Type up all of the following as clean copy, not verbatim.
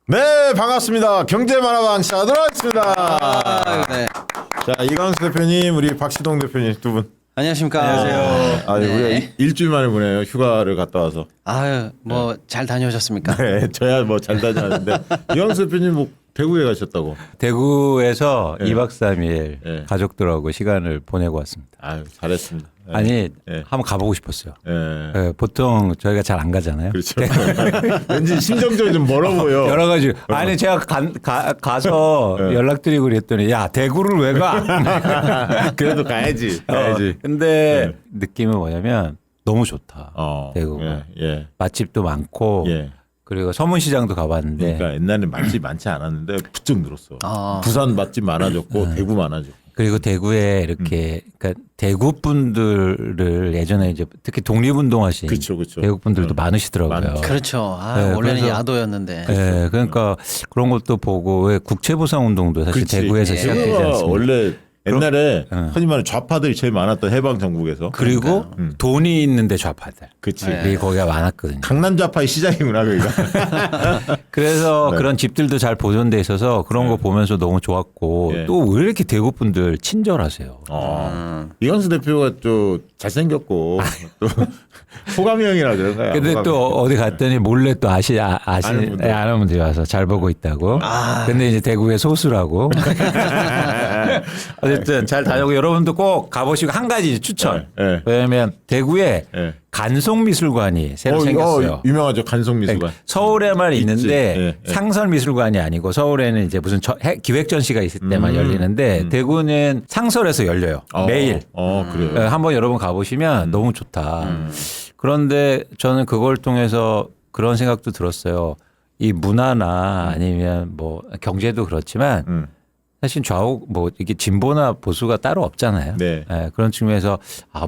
네, 반갑습니다. 경제만화방 시작 들어왔습니다. 네. 자, 이광수 대표님, 우리 박시동 대표님 두 분. 안녕하십니까. 안녕하세요. 아, 네. 우리가 일주일 만에 보내요. 휴가를 갔다 와서. 아유, 뭐 잘 다녀오셨습니까? 네, 저야 뭐 잘 다녀왔는데 이광수 대표님 뭐 대구에 가셨다고. 대구에서 네. 2박 3일 네. 가족들하고 시간을 보내고 왔습니다. 아유, 잘했습니다. 네. 아니 네. 한번 가보고 싶었어요. 네. 네, 보통 저희가 잘 안 가잖아요. 그렇죠. 왠지 심정적으로 좀 멀어 보여. 여러 가지. 아니 제가 가서 네. 연락드리고 그랬더니 야 대구를 왜 가? 그래도 가야지. 가야지. 근데 네. 느낌은 뭐냐면 너무 좋다. 대구가 예, 예. 맛집도 많고 예. 그리고 서문시장도 가봤는데 그러니까 옛날에 맛집 많지 않았는데 부쩍 늘었어. 아. 부산 맛집 많아졌고 대구 많아졌고. 그리고 대구에 이렇게 그러니까 대구 분들을 예전에 이제 특히 독립운동하신 그렇죠, 그렇죠. 대구 분들도 많으시더라고요. 많죠. 그렇죠. 아, 네, 원래는 그래서- 야도였는데. 네, 그러니까 그런 것도 보고 왜 국채보상 운동도 사실 그치. 대구에서 예. 시작되지 대구가 않습니까? 원래 옛날에 응. 흔히 말하는 좌파들이 제일 많았던 해방 정국에서. 그리고 돈이 있는데 좌파들. 그치. 네. 그게 거기가 많았거든요. 강남 좌파의 시작이구나 그러니까. 그래서 네. 그런 집들도 잘 보존돼 있어서 그런 거 보면서 너무 좋았고 예. 또 왜 이렇게 대구 분들 친절하세요. 이광수 대표가 또 잘생겼고 또 호감형이라 그런 거야. 근데 또 어디 갔더니 몰래 또 아는 분들. 아는 분들이 와서 잘 보고 있다고. 근데 이제 대구의 소수라고. 어쨌든 잘 다녀오고 여러분도 꼭 가보시고 한 가지 추천. 네, 네. 왜냐면 대구에 네. 간송미술관이 새로 생겼어요. 유명하죠 간송미술관. 서울에만 있는데 예, 예. 상설미술관이 아니고 서울에는 이제 무슨 기획전시가 있을 때만 열리는데 대구는 상설에서 열려요. 매일. 그래요. 한번 여러분 가보시면 너무 좋다. 그런데 저는 그걸 통해서 그런 생각도 들었어요. 이 문화나 아니면 뭐 경제도 그렇지만 사실 좌우 뭐 이게 진보나 보수가 따로 없잖아요. 네. 예, 그런 측면에서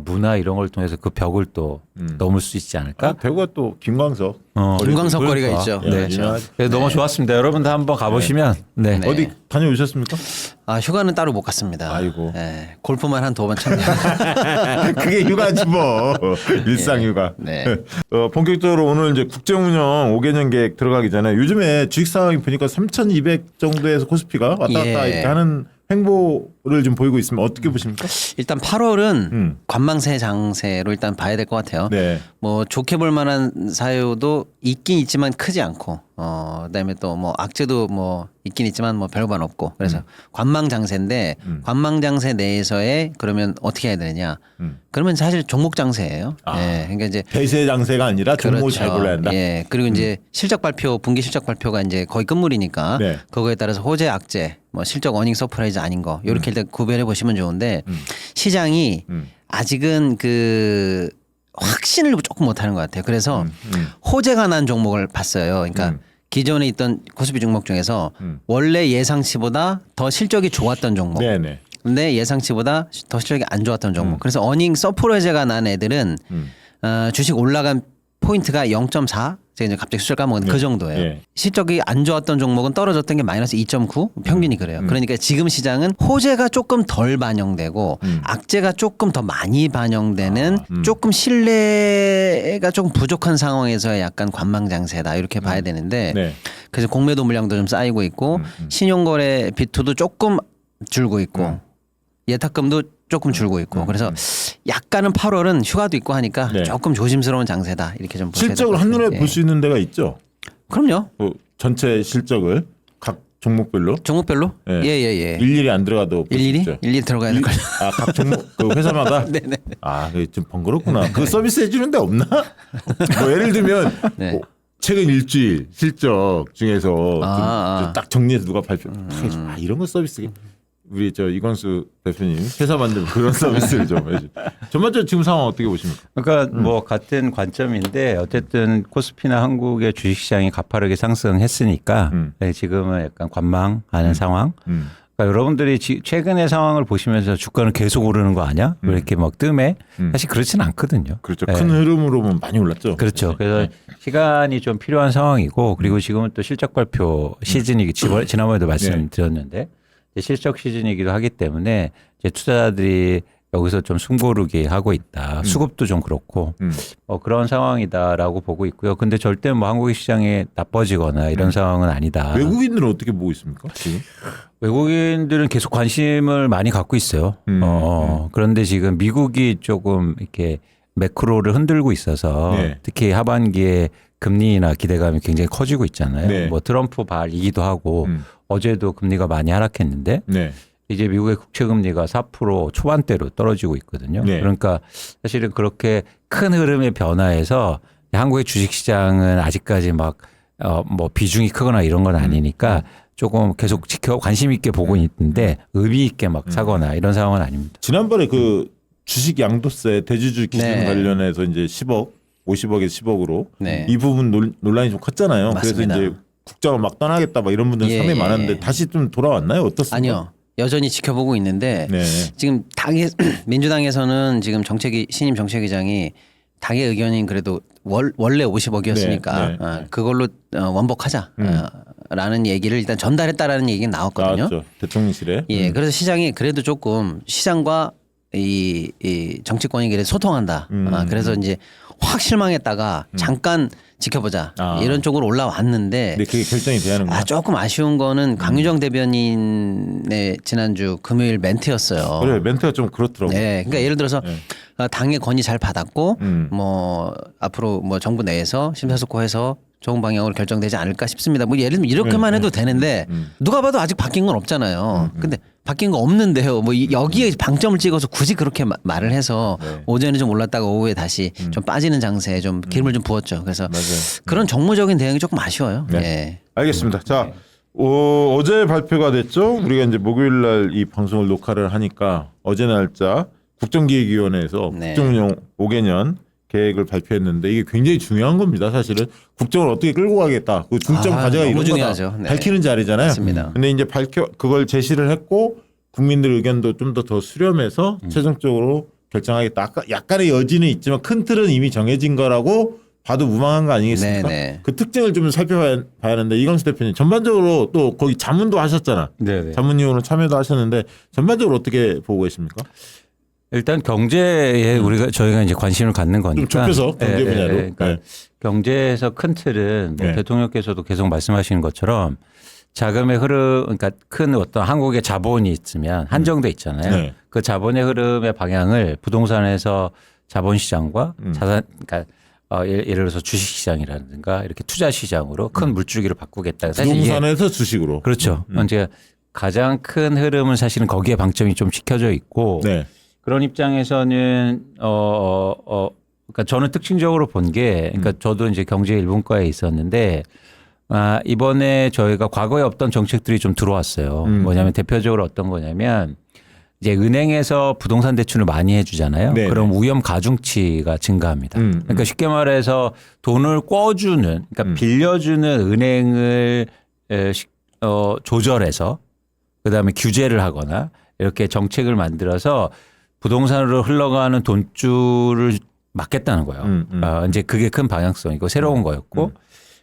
문화 이런 걸 통해서 그 벽을 또 넘을 수 있지 않을까? 대구가 또 김광석. 김광석 거리가 그러니까. 있죠. 예, 네. 유명하죠. 그래서 너무 좋았습니다. 여러분도 한번 가보시면 네. 네. 어디 다녀오셨습니까? 아, 휴가는 따로 못 갔습니다. 아이고. 네. 골프만 한 2번 쳤네요. 그게 휴가지 뭐. 일상 휴가. 네. 본격적으로 오늘 이제 국정운영 5개년 계획 들어가기 전에 요즘에 주식 상황이 보니까 3,200 정도에서 코스피가 왔다 갔다 예. 이렇게 하는 행보를 좀 보이고 있으면 어떻게 보십니까? 일단 8월은 음. 관망세 장세로 일단 봐야 될 것 같아요. 네. 뭐 좋게 볼 만한 사유도 있긴 있지만 크지 않고 그다음에 또 뭐 악재도 뭐 있긴 있지만 뭐 별반 없고 그래서 관망 장세인데 관망 장세 내에서의 그러면 어떻게 해야 되느냐? 그러면 사실 종목 장세예요. 예. 그러니까 이제 대세 장세가 아니라 종목을 잘 골라야 한다. 예. 그리고 이제 실적 발표, 분기 실적 발표가 이제 거의 끝물이니까 네. 그거에 따라서 호재, 악재, 뭐 실적 어닝 서프라이즈 아닌 거 이렇게 일단 구별해 보시면 좋은데 시장이 아직은 그 확신을 조금 못하는 것 같아요. 그래서 호재가 난 종목을 봤어요. 그러니까 기존에 있던 코스피 종목 중에서 원래 예상치보다 더 실적이 좋았던 종목. 네네. 근데 예상치보다 더 실적이 안 좋았던 종목. 그래서 어닝 서프라이즈가 난 애들은 주식 올라간 포인트가 0.4. 제가 이제 갑자기 숫자 까먹었는데 그 정도예요. 예. 실적이 안 좋았던 종목은 떨어졌던 게 마이너스 2.9 평균이 그래요. 그러니까 지금 시장은 호재가 조금 덜 반영되고 악재가 조금 더 많이 반영되는 조금 신뢰가 조금 부족한 상황에서 약간 관망장세다 이렇게 봐야 되는데 네. 그래서 공매도 물량도 좀 쌓이고 있고 신용거래 비투도 조금 줄고 있고 예탁금도 조금 줄고 있고 그래서 약간은 8월은 휴가도 있고 하니까 네. 조금 조심스러운 장세다 이렇게 좀 보셔야 실적을 될것 같아요. 한눈에 예. 볼 수 있는 데가 있죠. 그럼요. 전체 실적을 각 종목별로 종목별로? 예. 예예예. 일일이 안 들어가도 볼수 일일이? 있죠. 일일이 들어가야 될 거예요. 각 종목 그 회사마다. 네네. 아, 그게 좀 번거롭구나. 그 서비스 해주는 데 없나? 뭐 예를 들면 네. 뭐 최근 일주일 실적 중에서 아. 딱 정리해서 누가 발표 딱 해줘. 이런 거 서비스 우리 저 이광수 대표님 회사 만들면 그런 서비스를 좀 해줘. 전반적으로 지금 상황 어떻게 보십니까? 그러니까 뭐 같은 관점인데 어쨌든 코스피나 한국의 주식시장이 가파르게 상승했으니까 네, 지금은 약간 관망하는 상황. 그러니까 여러분들이 최근의 상황을 보시면서 주가는 계속 오르는 거 아니야? 왜 이렇게 막 뜸해? 사실 그렇지는 않거든요. 그렇죠. 네. 큰 흐름으로 보면 많이 올랐죠. 그렇죠. 그래서 시간이 좀 필요한 상황이고 그리고 지금은 또 실적 발표 시즌이기 지난번에도 말씀드렸는데 이제 실적 시즌이기도 하기 때문에 이제 투자자들이 여기서 좀 숨고르게 하고 있다. 수급도 좀 그렇고 그런 상황이다라고 보고 있고요. 근데 절대 뭐 한국의 시장이 나빠지거나 이런 상황은 아니다. 외국인들은 어떻게 보고 있습니까? 지금? 외국인들은 계속 관심을 많이 갖고 있어요. 그런데 지금 미국이 조금 이렇게 매크로를 흔들고 있어서 네. 특히 하반기에 금리나 기대감이 굉장히 커지고 있잖아요. 네. 뭐 트럼프 발이기도 하고 어제도 금리가 많이 하락했는데 네. 이제 미국의 국채 금리가 4% 초반대로 떨어지고 있거든요. 네. 그러니까 사실은 그렇게 큰 흐름의 변화에서 한국의 주식 시장은 아직까지 막 뭐 비중이 크거나 이런 건 아니니까 조금 계속 관심 있게 보고 있는데 의미 있게 막 사거나 이런 상황은 아닙니다. 지난번에 그 주식 양도세 대주주 기준 네. 관련해서 이제 10억, 50억에서 10억으로 네. 이 부분 논란이 좀 컸잖아요. 맞습니다. 그래서 이제 국장을 막 떠나겠다 막 이런 분들 예, 상당히 예, 많았는데 예. 다시 좀 돌아왔나요? 어떻습니까? 아니요. 여전히 지켜보고 있는데 네. 지금 민주당에서는 지금 신임 정책위장이 당의 의견인 그래도 원래 50억이었으니까 네, 네. 그걸로 원복하자 라는 얘기를 일단 전달했다라는 얘기가 나왔거든요. 나왔죠. 대통령실에. 예, 그래서 시장이 그래도 조금 시장과 이 정치권이 그래도 소통한다. 그래서 이제 확 실망했다가 잠깐 지켜보자 이런 쪽으로 올라왔는데 근데 그게 결정이 돼야 하는구나. 조금 아쉬운 거는 강유정 대변인의 지난주 금요일 멘트였어요. 그래 멘트가 좀 그렇더라고요. 네, 그러니까 예를 들어서 당의 건의 잘 받았고 뭐 앞으로 뭐 정부 내에서 심사숙고해서 좋은 방향으로 결정되지 않을까 싶습니다. 뭐 예를 들면 이렇게만 해도 되는데 누가 봐도 아직 바뀐 건 없잖아요. 근데 바뀐 거 없는데요. 뭐 여기에 방점을 찍어서 굳이 그렇게 말을 해서 오전에 좀 올랐다가 오후에 다시 좀 빠지는 장세에 좀 기름을 좀 부었죠. 그래서 맞아요. 그런 정무적인 대응이 조금 아쉬워요. 네. 예. 알겠습니다. 자, 어제 발표가 됐죠. 우리가 이제 목요일 날 이 방송을 녹화를 하니까 어제 날짜 국정기획위원회에서 네. 국정운영 5개년 계획을 발표했는데 이게 굉장히 중요한 겁니다. 사실은 국정을 어떻게 끌고 가겠다. 그 중점 과제가 너무 이런 중요하죠. 거다. 네. 밝히는 자리잖아요. 맞습니다. 근데 이제 그걸 제시를 했고 국민들 의견도 좀 더 수렴해서 최종적으로 결정하겠다. 아까 약간의 여지는 있지만 큰 틀은 이미 정해진 거라고 봐도 무방한 거 아니겠습니까? 네네. 그 특징을 좀 살펴봐야 하는데 이광수 대표님 전반적으로 또 거기 자문도 하셨잖아. 네네. 자문위원으로 참여도 하셨는데 전반적으로 어떻게 보고 계십니까? 일단 경제에 저희가 이제 관심을 갖는 거니까 좀 좁혀서 경제 분야로. 그러니까 네. 경제에서 큰 틀은 뭐 네. 대통령께서도 계속 말씀하시는 것처럼 자금의 흐름, 그러니까 큰 어떤 한국의 자본이 있으면 한정돼 있잖아요. 네. 그 자본의 흐름의 방향을 부동산에서 자본시장과 자산, 그러니까 예를 들어서 주식시장이라든가 이렇게 투자시장으로 큰 물줄기를 바꾸겠다. 사실 이게 부동산에서 주식으로. 그렇죠. 이제 가장 큰 흐름은 사실은 거기에 방점이 좀 찍혀져 있고 네. 그런 입장에서는 그러니까 저는 특징적으로 본 게 그러니까 저도 이제 경제 일본과에 있었는데 이번에 저희가 과거에 없던 정책들이 좀 들어왔어요. 뭐냐면 대표적으로 어떤 거냐면 이제 은행에서 부동산 대출을 많이 해주잖아요. 네네. 그럼 위험 가중치가 증가합니다. 그러니까 쉽게 말해서 돈을 꿔주는, 그러니까 빌려주는 은행을 조절해서 그다음에 규제를 하거나 이렇게 정책을 만들어서 부동산으로 흘러가는 돈줄을 막겠다는 거예요. 이제 그게 큰 방향성이고 새로운 거였고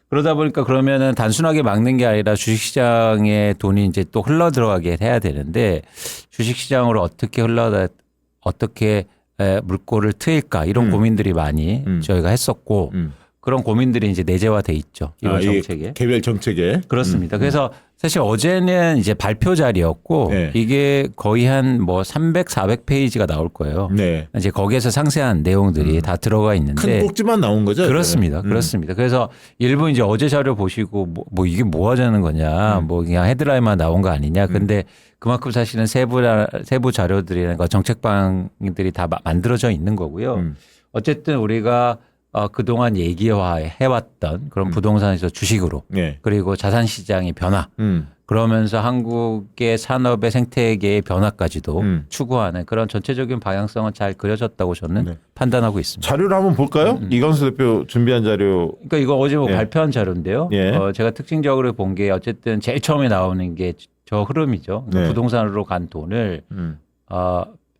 그러다 보니까 그러면은 단순하게 막는 게 아니라 주식시장에 돈이 이제 또 흘러 들어가게 해야 되는데 주식시장으로 어떻게 물꼬를 트일까 이런 고민들이 많이 저희가 했었고 그런 고민들이 이제 내재화돼 있죠. 이번 정책에. 개별 정책에. 그렇습니다. 그래서 사실 어제는 이제 발표 자리였고 네. 이게 거의 한 뭐 300, 400페이지가 나올 거예요. 네. 이제 거기에서 상세한 내용들이 다 들어가 큰 있는데 꼭지만 나온 거죠? 그렇습니다. 그렇습니다. 그래서 일부 이제 어제 자료 보시고 뭐 이게 뭐 하자는 거냐, 뭐 그냥 헤드라인만 나온 거 아니냐. 근데 그만큼 사실은 세부 자료들이나 정책 방향들이 다 만들어져 있는 거고요. 어쨌든 우리가 그동안 얘기해왔던 그런 부동산에서 주식으로 네. 그리고 자산시장의 변화 그러면서 한국의 산업의 생태계의 변화까지도 추구하는 그런 전체적인 방향성은 잘 그려졌다고 저는 네. 판단하고 있습니다. 자료를 한번 볼까요? 이광수 대표 준비한 자료. 그러니까 이거 어제 뭐 예. 발표한 자료인데요. 예. 제가 특징적으로 본 게 어쨌든 제일 처음에 나오는 게 저 흐름이죠. 그러니까 네. 부동산으로 간 돈을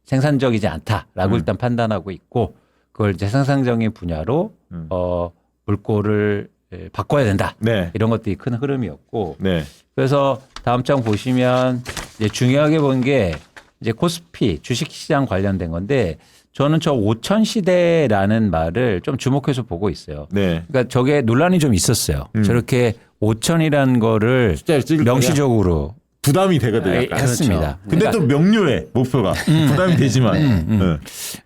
생산적이지 않다라고 일단 판단하고 있고 그걸 이제 생산적인 분야로 물꼬를 바꿔야 된다. 네. 이런 것들이 큰 흐름이었고 네. 그래서 다음 장 보시면 이제 중요하게 본 게 이제 코스피 주식시장 관련된 건데 저는 저 5천 시대라는 말을 좀 주목해서 보고 있어요. 네. 그러니까 저게 논란이 좀 있었어요. 저렇게 5천이라는 거를 숫자를 찍을 명시적으로 부담이 되거든요. 약간. 했습니다. 근데 또 명료해 목표가 부담이 되지만. 네.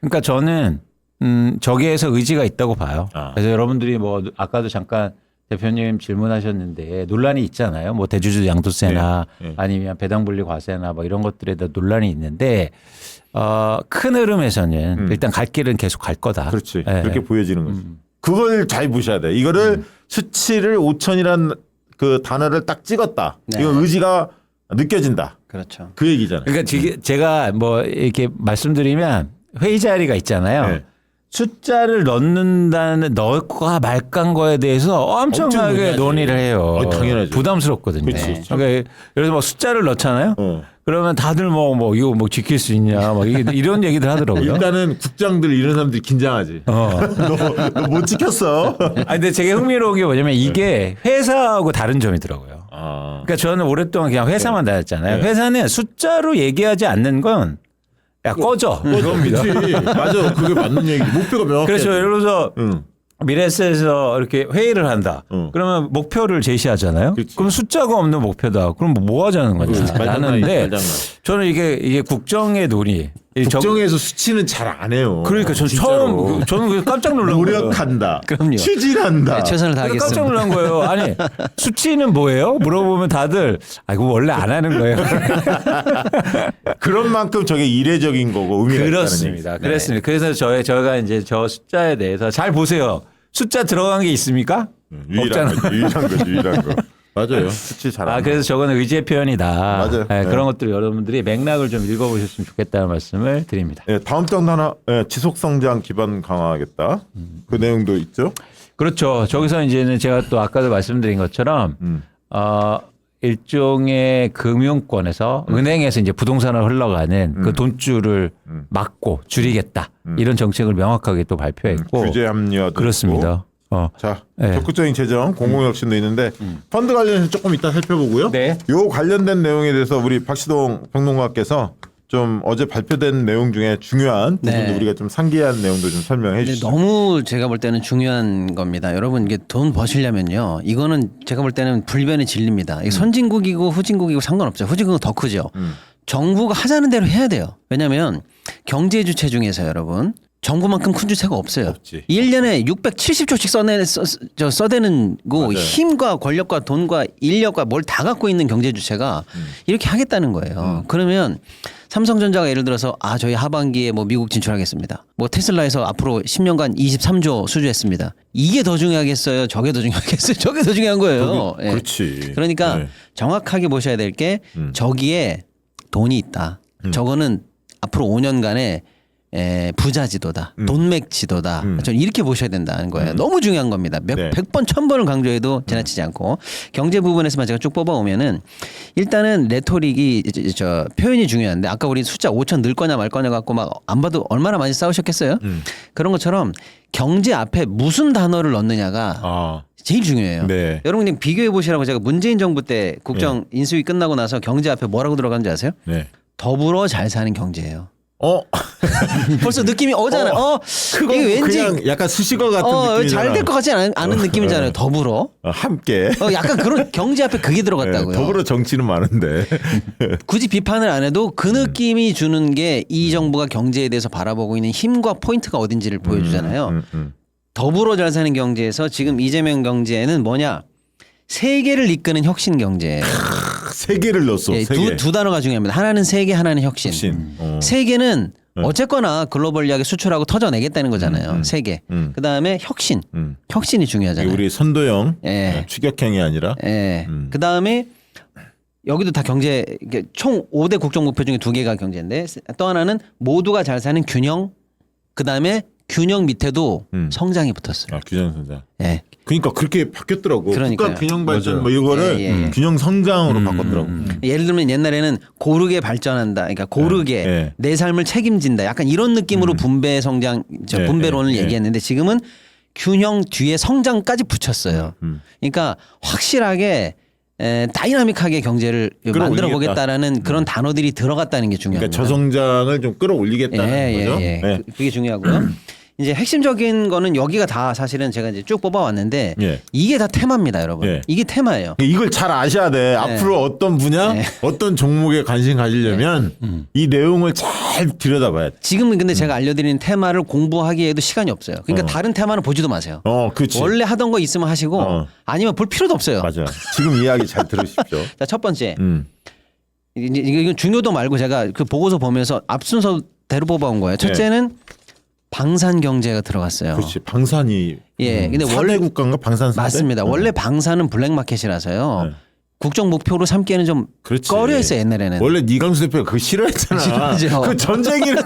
그러니까 저는 저기에서 의지가 있다고 봐요. 아. 그래서 여러분들이 뭐 아까도 잠깐 대표님 질문하셨는데 논란이 있잖아요. 뭐 대주주 양도세나 네. 아니면 배당분리 과세나 뭐 이런 것들에 대한 논란이 있는데 큰 흐름에서는 일단 갈 길은 계속 갈 거다. 그렇지. 예. 그렇게 보여지는 거지. 그걸 잘 보셔야 돼. 이거를 수치를 5천이란 그 단어를 딱 찍었다. 네. 이거 의지가 느껴진다. 그렇죠. 그 얘기잖아요. 그러니까 제가 뭐 이렇게 말씀드리면 회의 자리가 있잖아요. 네. 숫자를 넣을까 말까한 거에 대해서 엄청나게 엄청 논의를 해요. 당연하죠. 부담스럽거든요. 그치. 그러니까 그래서 뭐 숫자를 넣잖아요. 어. 그러면 다들 뭐 이거 뭐 지킬 수 있냐, 막 이런 얘기들 하더라고요. 일단은 국장들 이런 사람들이 긴장하지. 너 못 지켰어. 아 근데 되게 흥미로운 게 뭐냐면 이게 회사하고 다른 점이더라고요. 아. 그러니까 저는 오랫동안 그냥 회사만 다녔잖아요. 네. 회사는 숫자로 얘기하지 않는 건 야 꺼져. 그건 그치. 맞아. 그게 맞는 얘기. 목표가 명확해. 그렇죠. 예를 들어서 응. 미래에셋에서 이렇게 회의를 한다. 그러면 목표를 제시하잖아요. 그치. 그럼 숫자가 없는 목표다. 그럼 뭐 하자는 거냐. 하는데 저는 이게 국정의 논의. 국정에서 수치는 잘 안 해요. 그러니까 전 진짜로. 저는 깜짝 놀란 거예요. 노력한다. 그럼요. 추진한다. 네, 최선을 깜짝 다하겠습니다. 놀란 거예요. 아니 수치는 뭐예요? 물어보면 다들 이거 원래 안 하는 거예요. 그런 만큼 저게 이례적인 거고 의미가 그렇습니다. 있다는 그렇습니다. 그래서 저희가 이제 저 숫자에 대해서 잘 보세요. 숫자 들어간 게 있습니까? 유일한 거, 유일한 거. 맞아요. 수치 잘. 그래서 저거는 의지의 표현이다. 맞아요. 네, 네. 그런 것들 여러분들이 맥락을 좀 읽어보셨으면 좋겠다는 말씀을 드립니다. 네, 다음 장 하나 지속 성장 기반 강화하겠다. 그 내용도 있죠. 그렇죠. 저기서 이제는 제가 또 아까도 말씀드린 것처럼 일종의 금융권에서 은행에서 이제 부동산을 흘러가는 그 돈줄을 막고 줄이겠다. 이런 정책을 명확하게 또 발표했고. 규제 합리화도 그렇습니다. 있고. 자, 네. 적극적인 재정, 공공혁신도 있는데 펀드 관련해서 조금 이따 살펴보고요. 네. 요 관련된 내용에 대해서 우리 박시동 평론가께서 좀 어제 발표된 내용 중에 중요한 부분도 네. 우리가 좀 상기한 내용도 좀 설명해 근데 주시죠. 너무 제가 볼 때는 중요한 겁니다. 여러분 이게 돈 버시려면요. 이거는 제가 볼 때는 불변의 진리입니다. 이게 선진국이고 후진국이고 상관없죠. 후진국은 더 크죠. 정부가 하자는 대로 해야 돼요. 왜냐하면 경제 주체 중에서 여러분 정부만큼 큰 주체가 없어요. 없지. 1년에 670조씩 써대는 거 맞아요. 힘과 권력과 돈과 인력과 뭘 다 갖고 있는 경제 주체가 이렇게 하겠다는 거예요. 그러면 삼성전자가 예를 들어서 저희 하반기에 뭐 미국 진출하겠습니다. 뭐 테슬라에서 앞으로 10년간 23조 수주했습니다. 이게 더 중요하겠어요? 저게 더 중요하겠어요? 저게 더 중요한 거예요. 예. 그렇지. 그러니까 네. 정확하게 보셔야 될 게 저기에 돈이 있다. 저거는 앞으로 5년간의 부자 지도다. 돈맥 지도다. 저는 이렇게 보셔야 된다는 거예요. 너무 중요한 겁니다. 네. 100번 1000번을 강조해도 지나치지 않고 경제 부분에서만 제가 쭉 뽑아오면은 일단은 레토릭이 저 표현이 중요한데 아까 우리 숫자 5천 늘 거냐 말 거냐 갖고 막 안 봐도 얼마나 많이 싸우셨겠어요. 그런 것처럼 경제 앞에 무슨 단어를 넣느냐가 제일 중요해요. 네. 여러분 그냥 비교해 보시라고 제가 문재인 정부 때 국정 인수위 끝나고 나서 경제 앞에 뭐라고 들어가는지 아세요? 네. 더불어 잘 사는 경제예요. 어? 벌써 느낌이 오잖아요. 그거 이게 왠지 그냥 약간 수식어 같은 느낌이잖아. 잘 될 것 같지 않은 느낌이잖아요. 더불어. 함께. 약간 그런 경제 앞에 그게 들어갔다고요. 네, 더불어 정치는 많은데. 굳이 비판을 안 해도 그 느낌이 주는 게 이 정부가 경제에 대해서 바라보고 있는 힘과 포인트가 어딘지를 보여주잖아요. 더불어 잘 사는 경제에서 지금 이재명 경제는 뭐냐? 세계를 이끄는 혁신 경제예요. 세 개를 넣었어. 예, 세 개. 두 단어가 중요합니다. 하나는 세계, 하나는 혁신. 혁신. 세계는 어쨌거나 글로벌리하게 수출하고 터져내겠다는 거잖아요. 세계. 그 다음에 혁신. 혁신이 중요하잖아요. 우리 선도형 예. 추격행이 아니라. 예. 그 다음에 여기도 다 경제 총 5대 국정 목표 중에 2개가 경제인데 또 하나는 모두가 잘 사는 균형. 그 다음에 균형 밑에도 성장이 붙었어요. 균형 성장. 예. 그러니까 그렇게 바뀌었더라고. 그러니까요. 국가 균형 발전 맞아요. 뭐 이거를 예. 균형 성장으로 바꿨더라고. 예를 들면 옛날에는 고르게 발전한다. 그러니까 고르게 예. 내 삶을 책임진다. 약간 이런 느낌으로 분배 성장, 예, 분배론을 예. 얘기했는데 지금은 균형 뒤에 성장까지 붙였어요. 그러니까 확실하게 다이나믹하게 경제를 끌어올리겠다. 만들어 보겠다라는 그런 단어들이 들어갔다는 게 중요합니다. 그러니까 저성장을 좀 끌어올리겠다는 거죠. 네. 그게 중요하고요. 이제 핵심적인 거는 여기가 다 사실은 제가 이제 쭉 뽑아왔는데 예. 이게 다 테마입니다, 여러분. 예. 이게 테마예요. 이걸 잘 아셔야 돼. 앞으로 어떤 분야, 어떤 종목에 관심 가지려면 이 내용을 잘 들여다봐야 돼. 지금은 근데 제가 알려드리는 테마를 공부하기에도 시간이 없어요. 그러니까 다른 테마는 보지도 마세요. 그렇지. 원래 하던 거 있으면 하시고 아니면 볼 필요도 없어요. 맞아. 지금 이야기 잘 들으십시오. 자, 첫 번째. 이건 중요도 말고 제가 그 보고서 보면서 앞순서대로 뽑아온 거예요. 첫째는 방산 경제가 들어갔어요. 그렇지. 방산이. 예, 근데 원래 국가인가 방산 사대? 맞습니다. 원래 방산은 블랙마켓이라서요. 국정 목표로 삼기에는 좀 그렇지. 꺼려했어요, 옛날에는. 원래 이강수 대표가 그거 싫어했잖아. 싫어하죠. 그 전쟁이나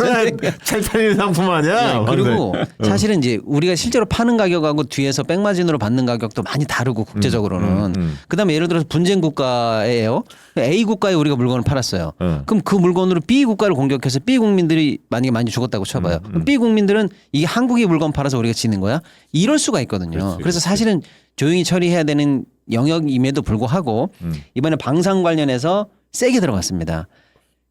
잘 팔리는 상품 아니야? 네, 그리고 사실은 이제 우리가 실제로 파는 가격하고 뒤에서 백마진으로 받는 가격도 많이 다르고 국제적으로는. 그다음에 예를 들어서 분쟁 국가예요. A 국가에 우리가 물건을 팔았어요. 그럼 그 물건으로 B 국가를 공격해서 B 국민들이 만약에 많이 죽었다고 쳐봐요. 그럼 B 국민들은 이게 한국이 물건 팔아서 우리가 지는 거야? 이럴 수가 있거든요. 그렇지, 그래서 사실은 조용히 처리해야 되는 영역임에도 불구하고 이번에 방산 관련해서 세게 들어갔습니다.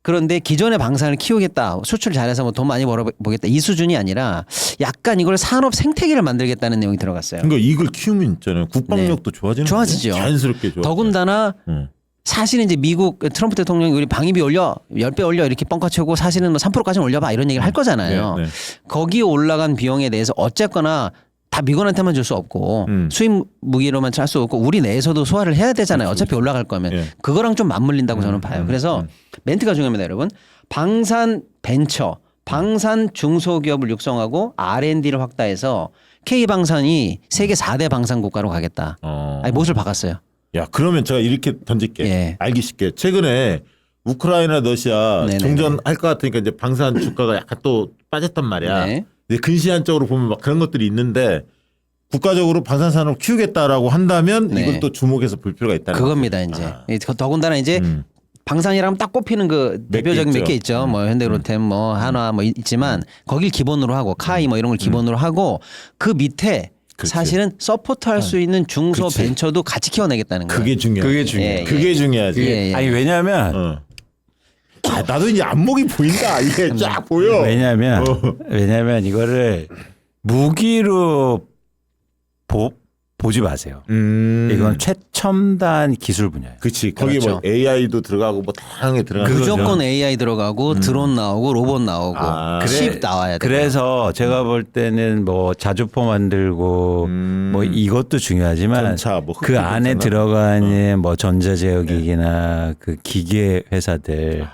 그런데 기존의 방산을 키우겠다, 수출 잘해서 뭐 돈 많이 벌어보겠다 이 수준이 아니라 약간 이걸 산업 생태계를 만들겠다는 내용이 들어갔어요. 그러니까 이걸 키우면 있잖아요. 국방력도 좋아지는 좋아지죠. 거예요. 자연스럽게 좋아. 더군다나 사실은 이제 미국 트럼프 대통령이 우리 방위비 올려 10배 올려 이렇게 뻥카치고 사실은 뭐 3%까지는 올려봐 이런 얘기를 할 거잖아요. 네. 거기에 올라간 비용에 대해서 어쨌거나 다 미군한테만 줄 수 없고 수입 무기로만 찰 수 없고 우리 내에서도 소화를 해야 되잖아요. 어차피 올라갈 거면. 그거랑 좀 맞물린다고 저는 봐요. 그래서 멘트가 중요합니다, 여러분. 방산 벤처, 방산 중소기업을 육성하고 R&D를 확대해서 K방산이 세계 4대 방산 국가로 가겠다. 아니, 못을 박았어요. 야, 그러면 제가 이렇게 던질게. 알기 쉽게. 최근에 우크라이나 러시아 종전할 것 같으니까 이제 방산 주가가 약간 또 빠졌단 말이야. 네. 이제 근시안적으로 보면 막 그런 것들이 있는데 국가적으로 방산 산업을 키우겠다라고 한다면 이걸 또 주목해서 볼 필요가 있다는 그겁니다, 이제. 더군다나 이제 방산이라면 딱 꼽히는 그 대표적인 몇 개 있죠. 뭐 현대로템, 뭐 한화 뭐 있지만 거길 기본으로 하고 카이 뭐 이런 걸 기본으로 하고 그 밑에 사실은 서포트할 수 있는 중소 벤처도 같이 키워내겠다는 거예요. 그게 중요해. 그게 중요해. 예, 그게 중요하지. 아니 왜냐하면 나도 이제 안목이 보인다. 이게 쫙 보여. 왜냐하면 이거를 무기로 보지 마세요. 이건 최첨단 기술 분야예요. 그렇지. 거기 뭐 AI도 들어가고 뭐 다양하게 들어가고. 무조건 AI 들어가고 드론 나오고 로봇 나오고 칩 나와야 돼. 그래서 제가 볼 때는 뭐 자주포 만들고 뭐 이것도 중요하지만 전차, 뭐 그 안에 들어가는 뭐 전자제어기기나 그 기계 회사들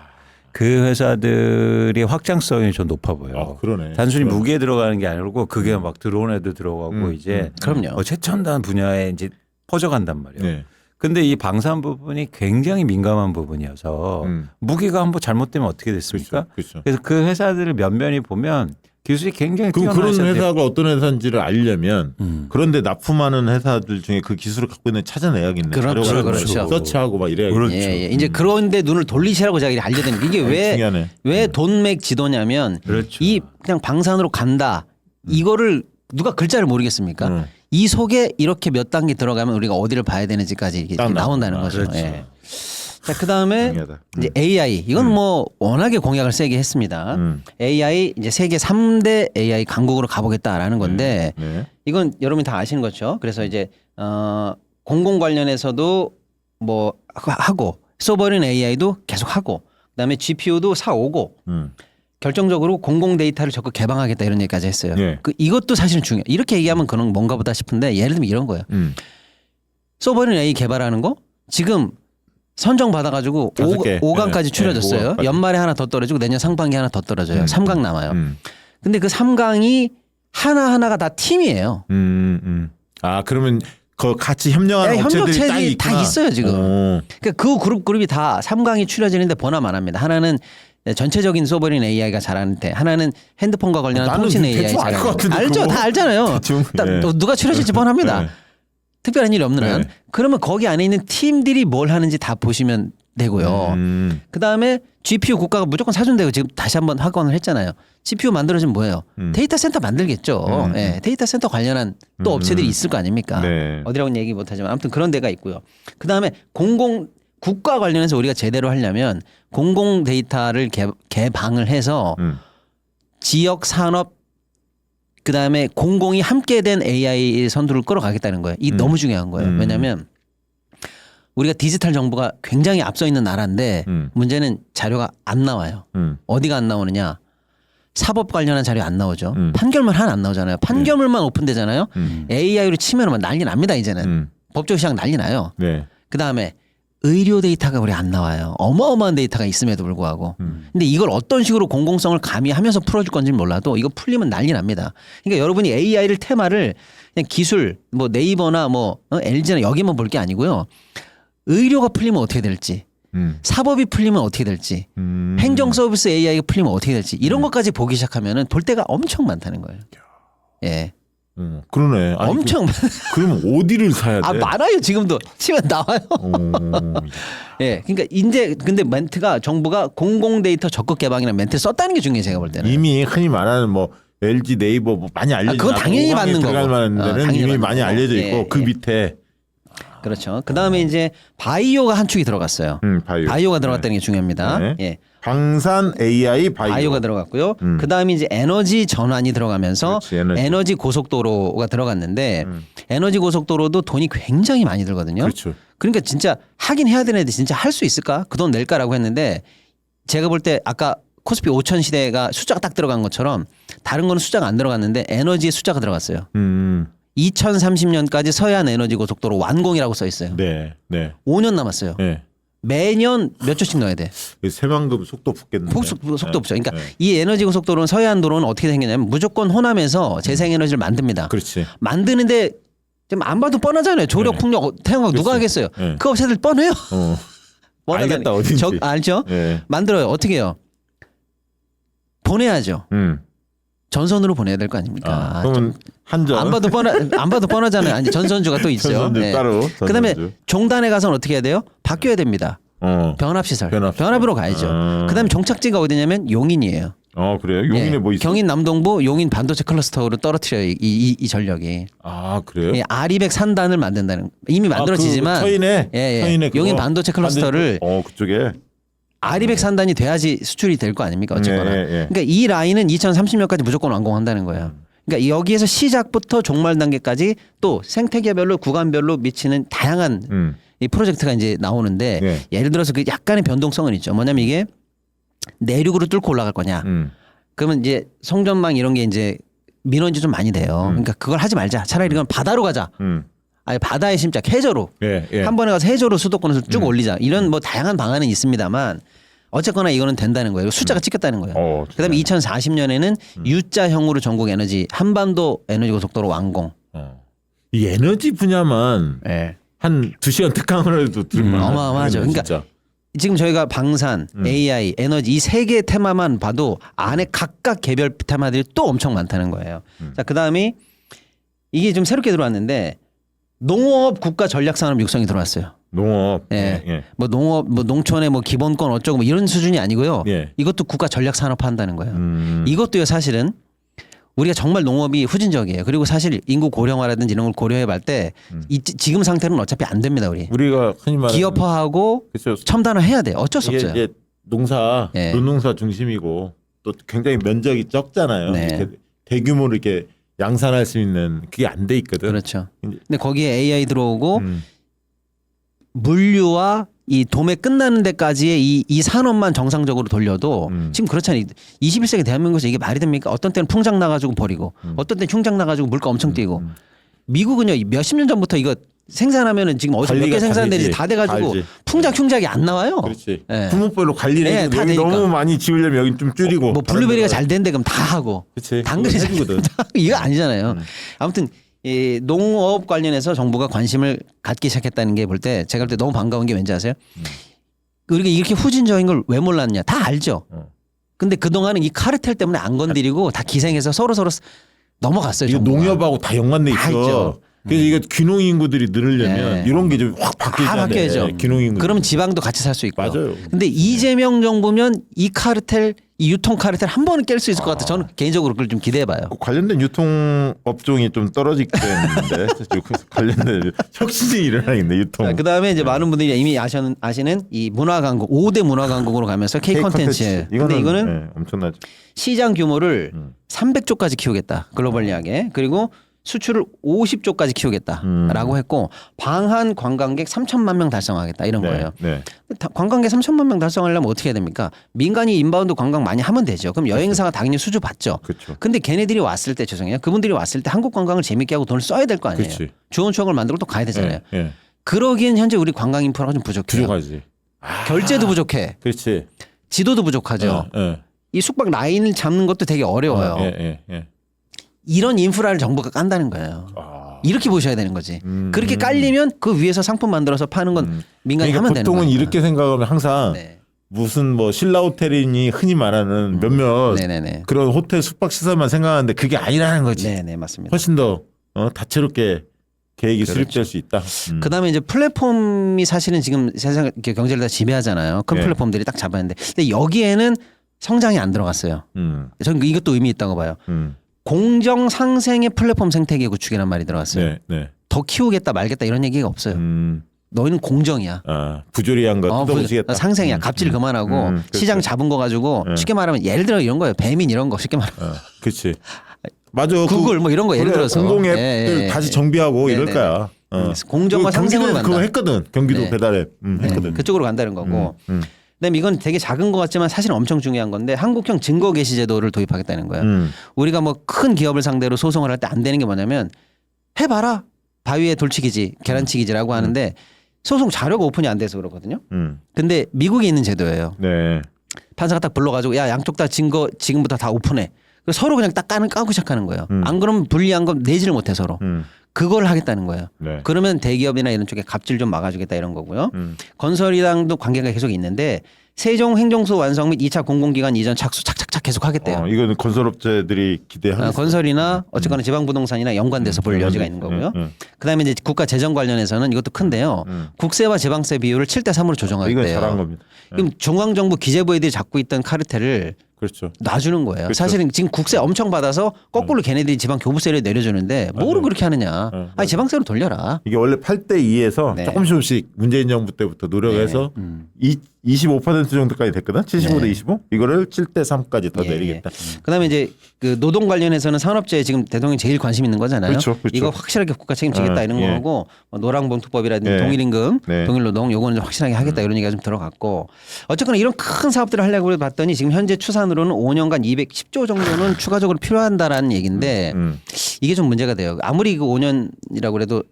그 회사들이 확장성이 좀 높아 보여요. 그러네. 단순히 무기에 들어가는 게 아니고 그게 막 드론에도 들어가고 이제 그럼요. 뭐 최첨단 분야에 이제 퍼져간단 말이에요. 네. 근데 이 방산 부분이 굉장히 민감한 부분이어서 무기가 한번 잘못되면 어떻게 됐습니까? 그렇죠. 그래서 그 회사들을 면면히 보면 기술이 굉장히 그럼 뛰어난 그런 회사인데 회사가 어떤 회사인지를 알려면 그런데 납품하는 회사들 중에 그 기술을 갖고 있는 찾아내야겠네. 그렇죠, 자료를 그렇죠. 서치하고 막 이래야겠네. 그렇죠. 예. 이제 그런데 눈을 돌리시라고 제가 알려드립니다. 이게 중요하네. 왜 돈맥 지도냐면 그렇죠. 이 그냥 방산으로 간다. 이거를 누가 글자를 모르겠습니까? 이 속에 이렇게 몇 단계 들어가면 우리가 어디를 봐야 되는지까지 이렇게 나온다는 거죠. 그렇죠. 예. 자, 그다음에 중요하다. 이제 AI 이건 뭐 워낙에 공약을 세게 했습니다. AI 이제 세계 3대 AI 강국으로 가보겠다라는 건데 네. 이건 여러분이 다 아시는 거죠. 그래서 이제 공공 관련해서도 뭐 하고 소버린 AI도 계속 하고 그다음에 GPU도 사오고 결정적으로 공공 데이터를 적극 개방하겠다 이런 얘기까지 했어요. 네. 이것도 사실은 중요해. 이렇게 얘기하면 그런 뭔가 보다 싶은데 예를 들면 이런 거예요. 소버린 AI 개발하는 거 지금 선정 받아가지고 5강까지 네. 추려졌어요. 5강까지. 연말에 하나 더 떨어지고 내년 상반기 하나 더 떨어져요. 3강 남아요. 근데 그 3강이 하나하나가 다 팀이에요. 아, 그러면 그 같이 협력하는 업체들이 딱 협력체들이 있구나. 다 있어요 지금. 그러니까 그 그룹이 다 3강이 추려지는데 보나 마나입니다. 하나는 전체적인 소버린 AI가 잘하는데 하나는 핸드폰과 관련한 나는 통신 AI 대충 알것 잘하는. 같은데, 알죠, 그거. 다 알잖아요. 대충, 예. 누가 추려질지 뻔합니다. 네. 특별한 일이 없는 한. 네. 그러면 거기 안에 있는 팀들이 뭘 하는지 다 보시면 되고요. 그다음에 GPU 국가가 무조건 사준다고 지금 다시 한번 확언을 했잖아요. GPU 만들어지면 뭐예요? 데이터 센터 만들겠죠. 예, 데이터 센터 관련한 또 업체들이 있을 거 아닙니까? 네. 어디라고는 얘기 못하지만 아무튼 그런 데가 있고요. 그다음에 국가 관련해서 우리가 제대로 하려면 공공 데이터를 개방을 해서 지역 산업 그다음에 공공이 함께 된 AI 선두를 끌어가겠다는 거예요. 이게 너무 중요한 거예요. 왜냐하면 우리가 디지털 정보가 굉장히 앞서 있는 나라인데 문제는 자료가 안 나와요. 어디가 안 나오느냐. 사법 관련한 자료 안 나오죠. 판결문 하나 안 나오잖아요. 판결문만 오픈되잖아요. AI로 치면 난리 납니다. 이제는. 법조 시장 난리 나요. 네. 그다음에 의료 데이터가 우리 안 나와요. 어마어마한 데이터가 있음에도 불구하고. 근데 이걸 어떤 식으로 공공성을 가미하면서 풀어줄 건지는 몰라도 이거 풀리면 난리 납니다. 그러니까 여러분이 AI를 테마를 그냥 기술 뭐 네이버나 뭐 LG나 여기만 볼 게 아니고요. 의료가 풀리면 어떻게 될지. 사법이 풀리면 어떻게 될지. 행정 서비스 AI가 풀리면 어떻게 될지. 이런 것까지 보기 시작하면은 볼 데가 엄청 많다는 거예요. 예. 그러네. 아니, 엄청 그럼 어디를 사야 돼? 아 많아요. 지금도 치면 나와요. 예, 그러니까 이제 근데 멘트가 정부가 공공 데이터 적극 개방이라는 멘트를 썼다는 게 중요해요. 제가 볼 때는. 이미 흔히 말하는 뭐 LG 네이버 뭐 많이 알려져 그건 당연히 맞는 거고. 들어갈 만한 데는 이미 맞는 많이 거고. 알려져 있고 예, 그 예. 밑에 그렇죠. 그 다음에 이제 바이오가 한 축이 들어갔어요. 바이오가 들어갔다는 게 중요합니다. 네. 예. 방산 AI 바이오가 들어갔고요. 그 다음에 이제 에너지 전환이 들어가면서 그렇지, 에너지. 고속도로가 들어갔는데 에너지 고속도로도 돈이 굉장히 많이 들거든요. 그렇죠. 그러니까 진짜 하긴 해야 되는데 진짜 할 수 있을까? 그 돈 낼까라고 했는데 제가 볼 때 아까 코스피 5천 시대가 숫자가 딱 들어간 것처럼 다른 거는 숫자가 안 들어갔는데 에너지에 숫자가 들어갔어요. 2030년까지 서해안 에너지 고속도로 완공이라고 써 있어요. 네, 네, 5년 남았어요. 네. 매년 몇 조씩 넣어야 돼. 새만금 속도 붙겠는데. 속도 없죠. 그러니까 이 에너지 고속도로는 서해안 도로는 어떻게 생겼냐면 무조건 호남에서 재생에너지를 만듭니다. 그렇지. 만드는데 좀 안 봐도 뻔하잖아요. 조력, 풍력, 태양광 누가 하겠어요? 네. 그 업체들 뻔해요. 알겠다 어딘지. 알죠? 네. 만들어요. 어떻게 해요? 보내야죠. 전선으로 보내야 될 거 아닙니까? 그러면 한전 안 봐도 뻔하잖아요. 아니 전선주가 또 있어요. 전선주 네. 따로. 그다음에 전선주. 종단에 가서는 어떻게 해야 돼요? 바뀌어야 됩니다. 변압시설. 변압으로 가야죠. 그다음에 종착지가 어디냐면 용인이에요. 그래요? 용인에 예. 뭐 있어? 경인 남동부 용인 반도체 클러스터로 떨어뜨려요. 이 전력이. 아 그래요? 예, R200 산단을 만든다는 이미 만들어지지만 터인에 예, 터인에 용인 반도체 클러스터를 그쪽에 R200 산단이 돼야지 수출이 될 거 아닙니까? 어쨌거나. 예. 그러니까 이 라인은 2030년까지 무조건 완공한다는 거예요. 그러니까 여기에서 시작부터 종말 단계까지 또 생태계별로 구간별로 미치는 다양한 이 프로젝트가 이제 나오는데 예. 예를 들어서 그 약간의 변동성은 있죠. 뭐냐면 이게 내륙으로 뚫고 올라갈 거냐. 그러면 이제 송전망 이런 게 이제 민원이 좀 많이 돼요. 그러니까 그걸 하지 말자. 차라리 이건 바다로 가자. 아니 바다에 심자 해저로 예. 한 번에 가서 해저로 수도권에서 쭉 올리자. 이런 뭐 다양한 방안은 있습니다만 어쨌거나 이거는 된다는 거예요. 숫자가 찍혔다는 거예요. 그다음에 2040년에는 U자형으로 전국 에너지 한반도 에너지 고속도로 완공. 이 에너지 분야만 예. 한 2시간 특강을 해도 들만 어마어마하죠. 그러니까 진짜. 지금 저희가 방산, AI, 에너지 이 세 개의 테마만 봐도 안에 각각 개별 테마들이 또 엄청 많다는 거예요. 자, 그다음에 이게 좀 새롭게 들어왔는데 농업 국가 전략 산업 육성이 들어왔어요. 농업. 예. 뭐 농업, 뭐 농촌의 뭐 기본권 어쩌고 뭐 이런 수준이 아니고요. 예. 이것도 국가 전략 산업 한다는 거예요. 이것도요 사실은 우리가 정말 농업이 후진적이에요. 그리고 사실 인구 고령화라든지 이런 걸 고려해 볼 때 지금 상태는 어차피 안 됩니다. 우리가 흔히 말하는 기업화하고 그렇죠. 첨단화 해야 돼. 어쩔 수 이게 없어요. 이제 농사, 예. 노농사 중심이고 또 굉장히 면적이 적잖아요. 네. 이렇게 대규모로 이렇게 양산할 수 있는 그게 안 돼 있거든. 그렇죠. 근데 거기에 AI 들어오고 물류와 이 도매 끝나는 데까지의 이 산업만 정상적으로 돌려도 지금 그렇잖아요. 21세기 대한민국에서 이게 말이 됩니까? 어떤 때는 풍장 나가지고 버리고 어떤 때는 흉장 나가지고 물가 엄청 뛰고 미국은요 몇십 년 전부터 이거 생산하면은 지금 어디서 몇 개 생산되는지 다 돼가지고 풍작 흉작이 안 나와요. 그렇지. 예. 품목별로 관리를 예, 해서 다 여기 되니까. 너무 많이 지으려면 여기 좀 줄이고. 뭐 블루베리가 잘 된데 그럼 다 하고 그렇지. 당근이 잘 해주거든. 이거 아니잖아요. 아무튼 이 농업 관련해서 정부가 관심을 갖기 시작했다는 게 볼 때 제가 볼 때 너무 반가운 게 왠지 아세요? 우리가 이렇게 후진적인 걸 왜 몰랐냐? 다 알죠. 근데 그동안은 이 카르텔 때문에 안 건드리고 다 기생해서 서로 넘어갔어요. 이거 정부가. 농협하고 다 연관돼 다 있어. 있죠. 그래서 이거 귀농 인구들이 늘으려면 이런 게 좀 확 바뀌어야 돼. 바뀌어야죠. 귀농 인구. 그러면 지방도 같이 살 수 있고. 맞아요. 근데 이재명 정부면 이 카르텔, 이 유통 카르텔 한 번은 깰 수 있을 것 같아. 저는 개인적으로 그걸 좀 기대해봐요. 관련된 유통 업종이 좀 떨어지게 되는데 관련된 혁신이 일어나겠네 유통. 그 다음에 이제 많은 분들이 이미 아시는 이 문화 강국 5대 문화 강국으로 가면서 K 컨텐츠. 근데 이거는 네, 엄청나죠. 시장 규모를 300조까지 키우겠다. 글로벌리하게. 그리고 수출을 50조까지 키우겠다라고 했고 방한 관광객 3천만 명 달성하겠다 이런 거예요. 네. 관광객 3천만 명 달성하려면 어떻게 해야 됩니까? 민간이 인바운드 관광 많이 하면 되죠. 그럼 여행사가 당연히 수주 받죠. 그렇죠. 근데 걔네들이 왔을 때 죄송해요. 그분들이 왔을 때 한국 관광을 재밌게 하고 돈을 써야 될 거 아니에요. 그치. 좋은 추억을 만들고 또 가야 되잖아요. 네. 그러기엔 현재 우리 관광 인프라가 좀 부족해요. 부족하지. 결제도 부족해. 그렇지. 지도도 부족하죠. 이 숙박 라인을 잡는 것도 되게 어려워요. 이런 인프라를 정부가 깐다는 거예요. 이렇게 보셔야 되는 거지. 그렇게 깔리면 그 위에서 상품 만들어서 파는 건 민간이 그러니까 하면 되는 거예요. 보통은 이렇게 생각하면 항상 무슨 뭐 신라 호텔이니 흔히 말하는 몇몇 그런 호텔 숙박 시설만 생각하는데 그게 아니라는 거지. 네네 맞습니다. 훨씬 더 다채롭게 계획이 수립될 수 있다. 그다음에 이제 플랫폼이 사실은 지금 세상 이렇게 경제를 다 지배하잖아요. 큰 플랫폼들이 딱 잡았는데, 근데 여기에는 성장이 안 들어갔어요. 저는 이것도 의미 있다고 봐요. 공정 상생의 플랫폼 생태계 구축이란 말이 들어갔어요. 더 키우겠다 말겠다 이런 얘기가 없어요. 너희는 공정이야. 부조리한 거 뜯어보시겠다. 상생이야. 갑질 그만하고 시장 잡은 거 가지고 쉽게 말하면 예를 들어 이런 거예요. 배민 이런 거 쉽게 말하면. 그렇지. 맞아. 구글 뭐 이런 거 예를 들어서 공공 앱들 다시 정비하고 이럴 거야. 공정과 상생으로 간다. 그거 했거든. 경기도 배달 앱 했거든. 그쪽으로 간다는 거고. 그다음에 이건 되게 작은 것 같지만 사실은 엄청 중요한 건데 한국형 증거 개시 제도를 도입하겠다는 거예요. 우리가 뭐 큰 기업을 상대로 소송을 할 때 안 되는 게 뭐냐면 해봐라. 바위에 돌치기지 계란치기지라고 하는데 소송 자료가 오픈이 안 돼서 그렇거든요. 근데 미국에 있는 제도예요. 판사가 딱 불러가지고 야 양쪽 다 증거 지금부터 다 오픈해. 서로 그냥 딱 까고 시작하는 거예요. 안 그러면 불리한 건 내지를 못해 서로. 그걸 하겠다는 거예요. 그러면 대기업이나 이런 쪽에 갑질 좀 막아주겠다 이런 거고요. 건설이랑도 관계가 계속 있는데 세종행정소 완성 및 2차 공공기관 이전 착수 착착착 계속 하겠대요. 이거는 건설업체들이 기대하는. 건설이나 어쨌거나 지방부동산이나 연관돼서 볼 여지가 있는 거고요. 그다음에 이제 국가 재정 관련해서는 이것도 큰데요. 국세와 지방세 비율을 7대 3으로 조정하겠대요. 이건 잘한 겁니다. 그럼 중앙정부 기재부 애들이 잡고 있던 카르텔을 그렇죠. 놔주는 거예요. 그렇죠. 사실은 지금 국세 엄청 받아서 거꾸로 걔네들이 지방 교부세를 내려주는데 뭐로 그렇게 하느냐. 아니 지방세로 돌려라. 이게 원래 8대 2에서 조금씩 문재인 정부 때부터 노력해서 25% 정도까지 됐거든. 75대 25. 이거를 7대 3까지 더 내리겠다. 그다음에 이제 그 노동 관련해서는 산업재해 지금 대통령이 제일 관심 있는 거잖아요. 그렇죠. 이거 확실하게 국가 책임지겠다 이런 거고 노랑봉투법이라든지 동일임금, 동일노동 요거는 좀 확실하게 하겠다 이런 얘기가 좀 들어갔고 어쨌거나 이런 큰 사업들을 하려고 봤더니 지금 현재 추산으로는 5년간 210조 정도는 추가적으로 필요한다라는 얘기인데 이게 좀 문제가 돼요. 아무리 그 5년이라고 그래도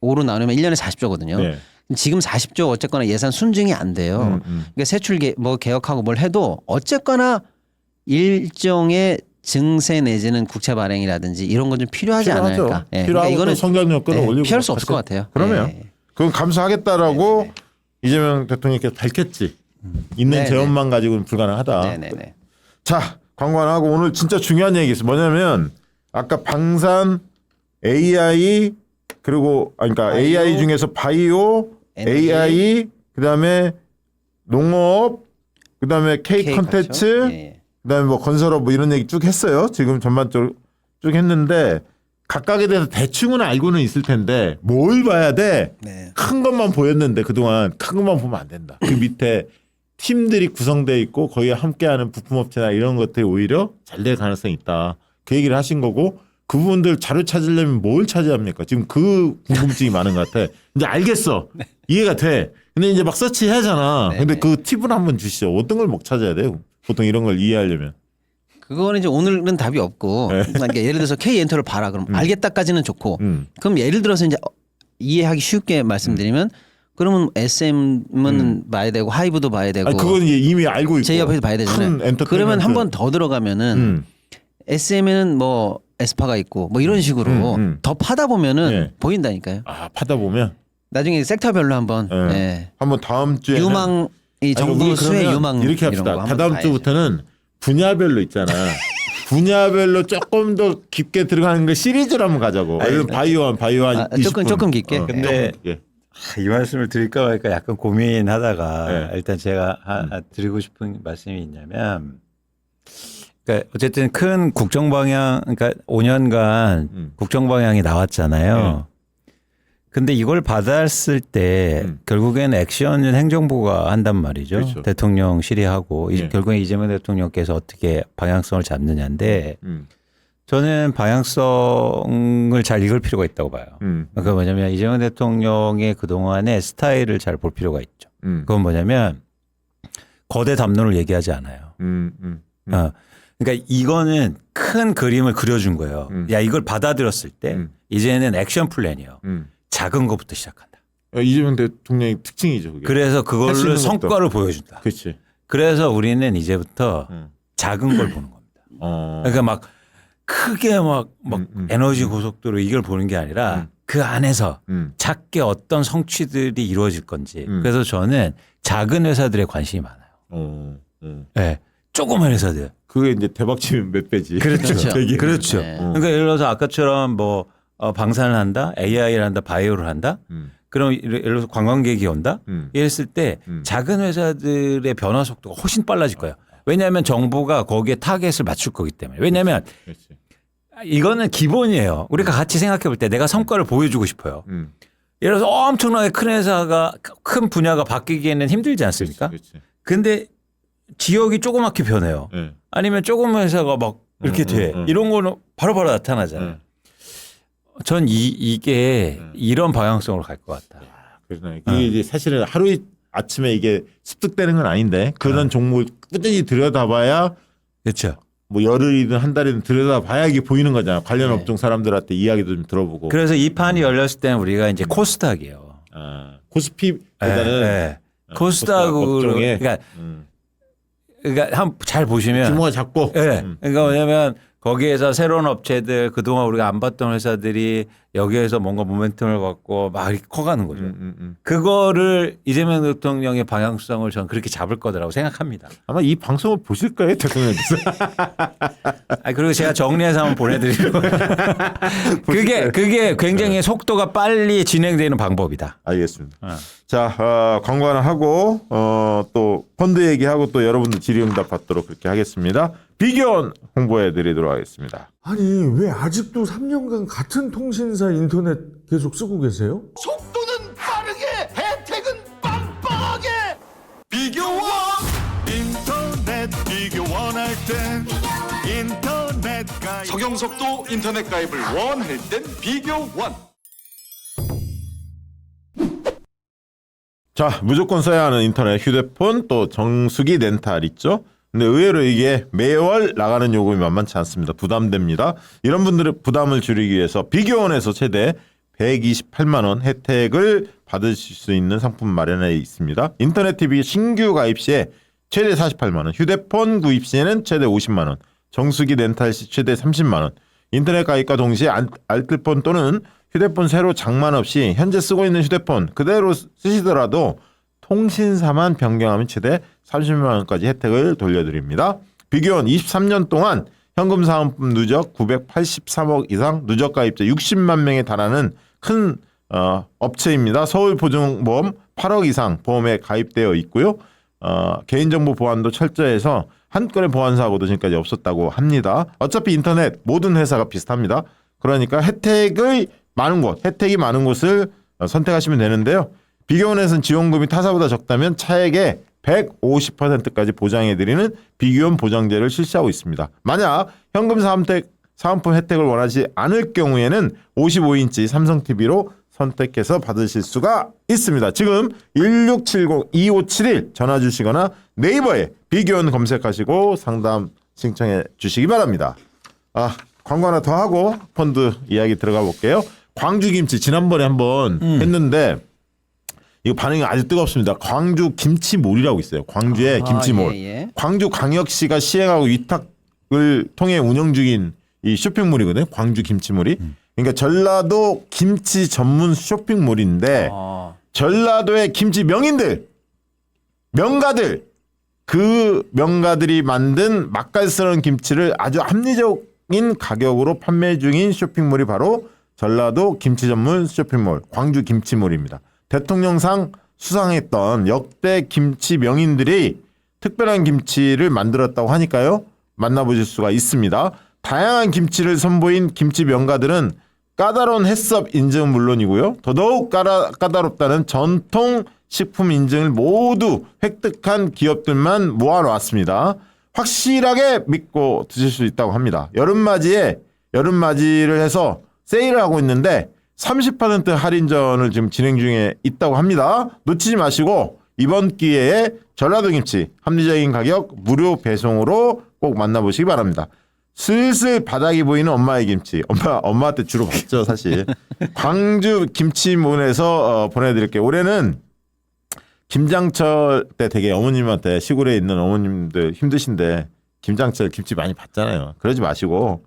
5로 나누면 1년에 40조거든요. 지금 40조 어쨌거나 예산 순증이 안 돼요. 그러니까 세출 뭐 개혁하고 뭘 해도 어쨌거나 일정의 증세 내지는 국채 발행이라든지 이런 건 좀 필요하지 않을까. 필요하고 이거는 성장력 끌어올리고 피할 수 없을 것 같아요. 그러면 그건 감수하겠다라고 이재명 대통령께서 밝혔지. 있는 재원만 가지고는 불가능하다. 자, 광고하고 오늘 진짜 중요한 얘기 있어. 뭐냐면 아까 방산, AI 그리고 그러니까 바이오, AI 중에서 바이오, 에너지. AI 그다음에 농업, 그다음에 K 컨텐츠, 그다음에 뭐 건설업 뭐 이런 얘기 쭉 했어요. 지금 전반적으로 쭉 했는데 각각에 대해서 대충은 알고는 있을 텐데 뭘 봐야 돼? 큰 것만 보였는데 그동안 큰 것만 보면 안 된다. 그 밑에 팀들이 구성되어 있고 거기에 함께하는 부품업체나 이런 것들이 오히려 잘 될 가능성이 있다. 그 얘기를 하신 거고 그 부분들 자료 찾으려면 뭘 찾아야 합니까? 지금 그 궁금증이 많은 것 같아. 이제 알겠어. 이해가 돼. 근데 이제 막 서치해야 하잖아. 근데 그 팁을 한번 주시죠. 어떤 걸 못 찾아야 돼요? 보통 이런 걸 이해하려면. 그거는 이제 오늘은 답이 없고 그러니까 예를 들어서 K 엔터를 봐라. 그럼 알겠다까지는 좋고 그럼 예를 들어서 이제 이해하기 쉽게 말씀드리면 그러면 SM은 봐야 되고 하이브도 봐야 되고 그건 이미 알고 있고 JYP도 봐야 되잖아요. 그러면 한 번 더 들어가면은 SM에는 뭐 에스파가 있고 뭐 이런 식으로 더 파다 보면은 보인다니까요. 파다 보면 나중에 섹터별로 한번 한번 다음 주에 유망 이 정부 수혜 유망 이렇게 합시다. 다다음 주부터는 분야별로 있잖아. 분야별로 조금 더 깊게 들어가는 거 시리즈로 한번 가자고. 바이오한 조금 깊게. 근데 이 말씀을 드릴까 말까 약간 고민하다가 일단 제가 드리고 싶은 말씀이 있냐면, 그러니까 어쨌든 큰 국정 방향, 그러니까 5년간 국정 방향이 나왔잖아요. 근데 이걸 받았을 때 결국엔 액션은 행정부가 한단 말이죠. 그렇죠. 대통령실이 하고 결국엔 이재명 대통령께서 어떻게 방향성을 잡느냐인데 저는 방향성을 잘 읽을 필요가 있다고 봐요. 그러니까 뭐냐면 이재명 대통령의 그동안의 스타일을 잘 볼 필요가 있죠. 그건 뭐냐면 거대 담론을 얘기하지 않아요. 그러니까 이거는 큰 그림을 그려준 거예요. 야, 이걸 받아들였을 때 이제는 액션 플랜이에요. 작은 것부터 시작한다. 이재명 대통령의 특징이죠. 그게. 그래서 그걸로 성과를 보여준다. 그렇지. 그래서 우리는 이제부터 작은 걸 보는 겁니다. 그러니까 막 크게 막 에너지 고속도로 이걸 보는 게 아니라 그 안에서 작게 어떤 성취들이 이루어질 건지. 그래서 저는 작은 회사들에 관심이 많아요. 네. 조그만 회사들. 그게 이제 대박치면 몇 배지. 그렇죠. 되게. 그렇죠. 네. 그러니까 예를 들어서 아까처럼 뭐 방산을 한다, AI를 한다, 바이오를 한다. 그럼 예를 들어서 관광객이 온다. 이랬을 때 작은 회사들의 변화 속도가 훨씬 빨라질 거예요. 왜냐하면 정부가 거기에 타겟을 맞출 거기 때문에. 왜냐하면 그렇지. 이거는 기본이에요. 우리가 같이 생각해 볼 때 내가 성과를 보여주고 싶어요. 예를 들어서 엄청나게 큰 회사가 큰 분야가 바뀌기에는 힘들지 않습니까? 그렇지. 근데 지역이 조그맣게 변해요. 아니면 조그만 회사가 막 이렇게 돼. 이런 거는 바로바로 나타나잖아요. 전 이게 이런 방향성으로 갈 것 같다. 그러네. 이게 이제 사실은 하루 아침에 이게 습득되는 건 아닌데 그런 종목을 꾸준히 들여다봐야 그렇죠. 뭐 열흘이든 한 달이든 들여다봐야 이게 보이는 거잖아. 관련 업종 사람들한테 이야기도 좀 들어보고. 그래서 이 판이 열렸을 때는 우리가 이제 코스닥이에요. 코스피보다는 코스닥으로 업종에 그러니까 한번 잘 보시면 규모가 작고. 그러니까 뭐냐면 거기에서 새로운 업체들 그동안 우리가 안 봤던 회사들이 여기에서 뭔가 모멘텀을 갖고 막 이렇게 커가는 거죠. 그거를 이재명 대통령의 방향성을 저는 그렇게 잡을 거라고 생각합니다. 아마 이 방송을 보실 거예요, 대통령께서. 그리고 제가 정리해서 한번 보내드리고 그게 굉장히 속도가 빨리 진행되는 방법이다. 알겠습니다. 자, 광고 하나 하고 또 펀드 얘기하고 또 여러분들 질의응답 받도록 그렇게 하겠습니다. 비교원 홍보해 드리도록 하겠습니다. 아니 왜 아직도 3년간 같은 통신사 인터넷 계속 쓰고 계세요? 속도는 빠르게 혜택은 빵빵하게 비교원 인터넷 비교원 할 땐 인터넷 가입 성형석도 인터넷 가입을 원할 땐 비교원 자, 무조건 써야 하는 인터넷, 휴대폰, 또 정수기 렌탈 있죠. 근데 의외로 이게 매월 나가는 요금이 만만치 않습니다. 부담됩니다. 이런 분들의 부담을 줄이기 위해서 비교원에서 최대 128만 원 혜택을 받으실 수 있는 상품 마련해 있습니다. 인터넷 TV 신규 가입 시에 최대 48만 원, 휴대폰 구입 시에는 최대 50만 원, 정수기 렌탈 시 최대 30만 원, 인터넷 가입과 동시에 알뜰폰 또는 휴대폰 새로 장만 없이 현재 쓰고 있는 휴대폰 그대로 쓰시더라도 통신사만 변경하면 최대 30만 원까지 혜택을 돌려드립니다. 비교원 23년 동안 현금 사은품 누적 983억 이상 누적 가입자 60만 명에 달하는 큰 업체입니다. 서울보증보험 8억 이상 보험에 가입되어 있고요. 개인정보 보안도 철저해서 한 건의 보안 사고도 지금까지 없었다고 합니다. 어차피 인터넷 모든 회사가 비슷합니다. 그러니까 혜택이 많은 곳을 선택하시면 되는데요. 비교원에서는 지원금이 타사보다 적다면 차액의 150%까지 보장해드리는 비교원 보장제를 실시하고 있습니다. 만약 현금 사은품 혜택을 원하지 않을 경우에는 55인치 삼성 TV로 선택해서 받으실 수가 있습니다. 지금 1670-2571 전화 주시거나 네이버에 비교원 검색하시고 상담 신청해 주시기 바랍니다. 광고 하나 더 하고 펀드 이야기 들어가 볼게요. 광주김치 지난번에 한번 했는데 이거 반응이 아주 뜨겁습니다. 광주 김치몰이라고 있어요. 광주에 김치몰. 예. 광주광역시가 시행하고 위탁을 통해 운영 중인 이 쇼핑몰이거든요. 광주 김치몰이. 그러니까 전라도 김치 전문 쇼핑몰인데 전라도의 김치 명인들, 명가들 그 명가들이 만든 맛깔스러운 김치를 아주 합리적인 가격으로 판매 중인 쇼핑몰이 바로 전라도 김치 전문 쇼핑몰 광주 김치몰입니다. 대통령상 수상했던 역대 김치 명인들이 특별한 김치를 만들었다고 하니까요. 만나보실 수가 있습니다. 다양한 김치를 선보인 김치 명가들은 까다로운 해썹 인증은 물론이고요. 더더욱 까다롭다는 전통 식품 인증을 모두 획득한 기업들만 모아놓았습니다. 확실하게 믿고 드실 수 있다고 합니다. 여름맞이를 해서 세일을 하고 있는데 30% 할인전을 지금 진행 중에 있다고 합니다. 놓치지 마시고 이번 기회에 전라도 김치 합리적인 가격 무료 배송으로 꼭 만나보시기 바랍니다. 슬슬 바닥이 보이는 엄마의 김치. 엄마한테 주로 받죠, 사실. 광주 김치몰에서 보내드릴게요. 올해는 김장철 때 되게 어머님한테 시골에 있는 어머님들 힘드신데 김장철 김치 많이 받잖아요. 그러지 마시고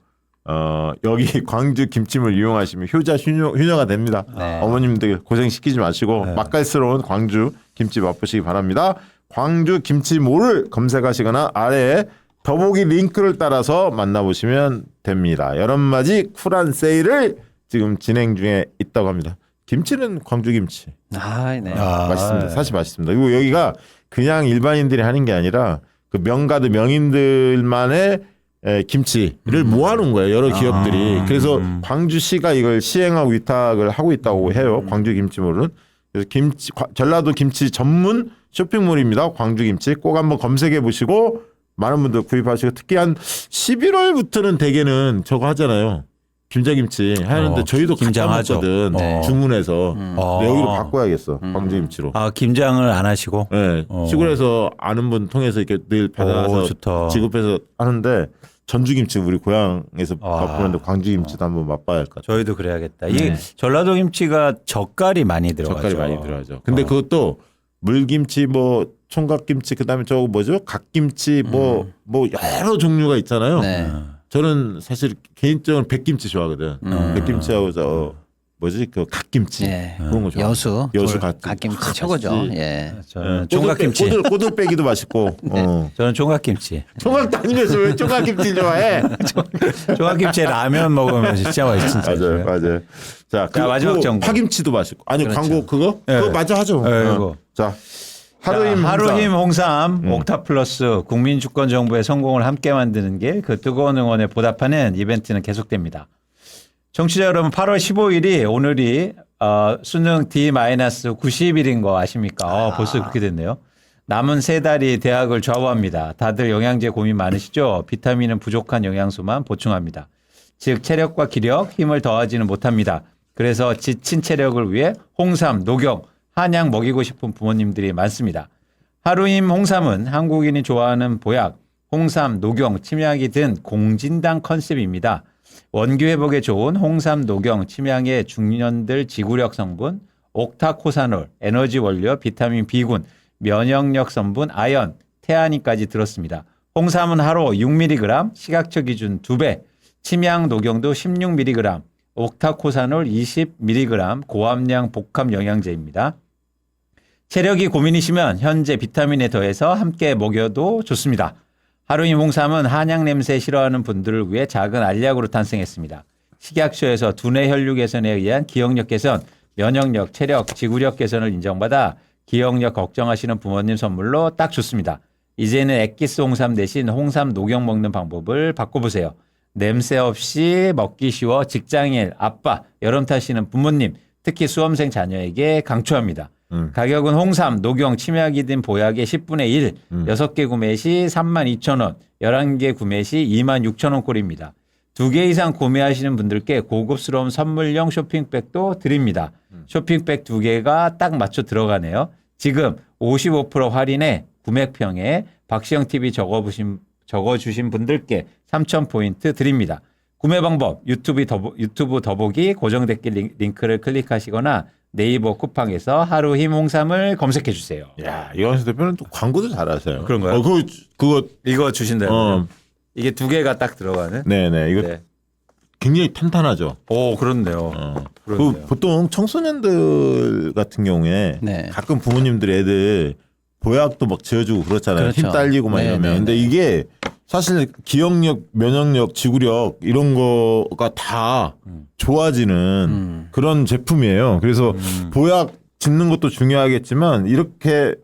여기 광주 김치몰 이용하시면 효녀가 됩니다. 네. 어머님들 고생시키지 마시고 맛깔스러운 광주 김치 맛보시기 바랍니다. 광주 김치몰을 검색하시거나 아래에 더보기 링크를 따라서 만나보시면 됩니다. 여름맞이 쿨한 세일을 지금 진행 중에 있다고 합니다. 김치는 광주 김치. 네. 맛있습니다. 사실 맛있습니다. 그리고 여기가 그냥 일반인들이 하는 게 아니라 그 명가들 명인들만의 김치를 모아놓은 거예요. 여러 기업들이. 그래서 광주시가 이걸 시행하고 위탁을 하고 있다고 해요. 광주 김치몰은. 그래서 전라도 김치 전문 쇼핑몰입니다. 광주 김치 꼭 한번 검색해 보시고 많은 분들 구입하시고 특히 한 11월부터는 대개는 저거 하잖아요. 김자김치 하는데 저희도 김장하죠. 김장하거든. 네. 주문해서 근데 여기로 바꿔야겠어. 광주 김치로. 김장을 안 하시고? 네. 시골에서 아는 분 통해서 이렇게 늘 받아서 좋다. 지급해서 하는데 전주김치 우리 고향에서 맛보는데 광주김치도 한번 맛봐야 할 것 같아요. 저희도 그래야겠다. 이게 전라도 김치가 젓갈이 많이 들어가죠. 젓갈이 많이 들어가죠. 근데 그것도 물김치 뭐 총각김치 그다음에 저거 뭐죠? 갓김치 뭐 여러 종류가 있잖아요. 네. 저는 사실 개인적으로 백김치 좋아하거든. 백김치하고 저 뭐지 그 갓김치 예. 그런 거 좋아. 여수 갓김치 갓김치 최고죠. 예. 저는 총각김치. 꼬들빼기도 맛있고. 저는 총각김치. 총각 다니면서 왜 총각김치 좋아해? 총각김치 라면 먹으면 진짜 맛있어. 맞아요. 자, 마지막 정보. 파김치도 맛있고. 아니 그렇죠. 광고 그거? 네. 그거 마저 하죠. 그거. 자. 하루힘 홍삼 옥타플러스 국민주권정부의 성공을 함께 만드는 길 그 뜨거운 응원에 보답하는 이벤트는 계속됩니다. 청취자 여러분 8월 15일이 오늘이 수능 D-90일인 거 아십니까? 벌써 그렇게 됐네요. 남은 3달이 대학을 좌우합니다. 다들 영양제 고민 많으시죠? 비타민은 부족한 영양소만 보충합니다. 즉 체력과 기력, 힘을 더하지는 못합니다. 그래서 지친 체력을 위해 홍삼, 녹용, 한약 먹이고 싶은 부모님들이 많습니다. 하루힘 홍삼은 한국인이 좋아하는 보약, 홍삼, 녹용, 침약이 든 공진당 컨셉입니다. 원기 회복에 좋은 홍삼, 녹용, 침약의 중년들 지구력 성분, 옥타코사놀, 에너지 원료, 비타민 B군, 면역력 성분, 아연, 태아닌까지 들었습니다. 홍삼은 하루 6mg, 시각처 기준 2배, 침약, 녹용도 16mg, 옥타코사놀 20mg, 고함량 복합 영양제입니다. 체력이 고민이시면 현재 비타민에 더해서 함께 먹여도 좋습니다. 하루힘 홍삼은 한약 냄새 싫어하는 분들을 위해 작은 알약으로 탄생했습니다. 식약처에서 두뇌 혈류 개선에 의한 기억력 개선, 면역력, 체력, 지구력 개선을 인정받아 기억력 걱정하시는 부모님 선물로 딱 좋습니다. 이제는 엑기스 홍삼 대신 홍삼 녹용 먹는 방법을 바꿔보세요. 냄새 없이 먹기 쉬워 직장인, 아빠, 여름 타시는 부모님, 특히 수험생 자녀에게 강추합니다. 가격은 홍삼, 녹용, 침약이 든 보약의 10분의 1, 6개 구매 시 32,000원, 11개 구매 시 26,000원 꼴입니다. 2개 이상 구매하시는 분들께 고급스러운 선물용 쇼핑백도 드립니다. 쇼핑백 2개가 딱 맞춰 들어가네요. 지금 55% 할인에 구매평에 박시영TV 적어주신 분들께 3,000포인트 드립니다. 구매 방법 유튜브 더보기 고정 댓글 링크를 클릭하시거나 네이버 쿠팡에서 하루힘 홍삼을 검색해 주세요. 야, 이완수 대표는 또 광고도 잘하세요. 그런가요? 그거 이거 주신다요. 이게 2개가 딱 들어가는. 네네. 이거 네. 굉장히 탄탄하죠. 오, 그렇네요. 그렇네요. 보통 청소년들 같은 경우에 네. 가끔 부모님들 애들 보약도 막 지어주고 그렇잖아요. 그렇죠. 힘 딸리고 막 네, 이러면. 네, 근데 네. 이게 사실 기억력, 면역력, 지구력 이런 거가 다 좋아지는 그런 제품이에요. 그래서 보약 짓는 것도 중요하겠지만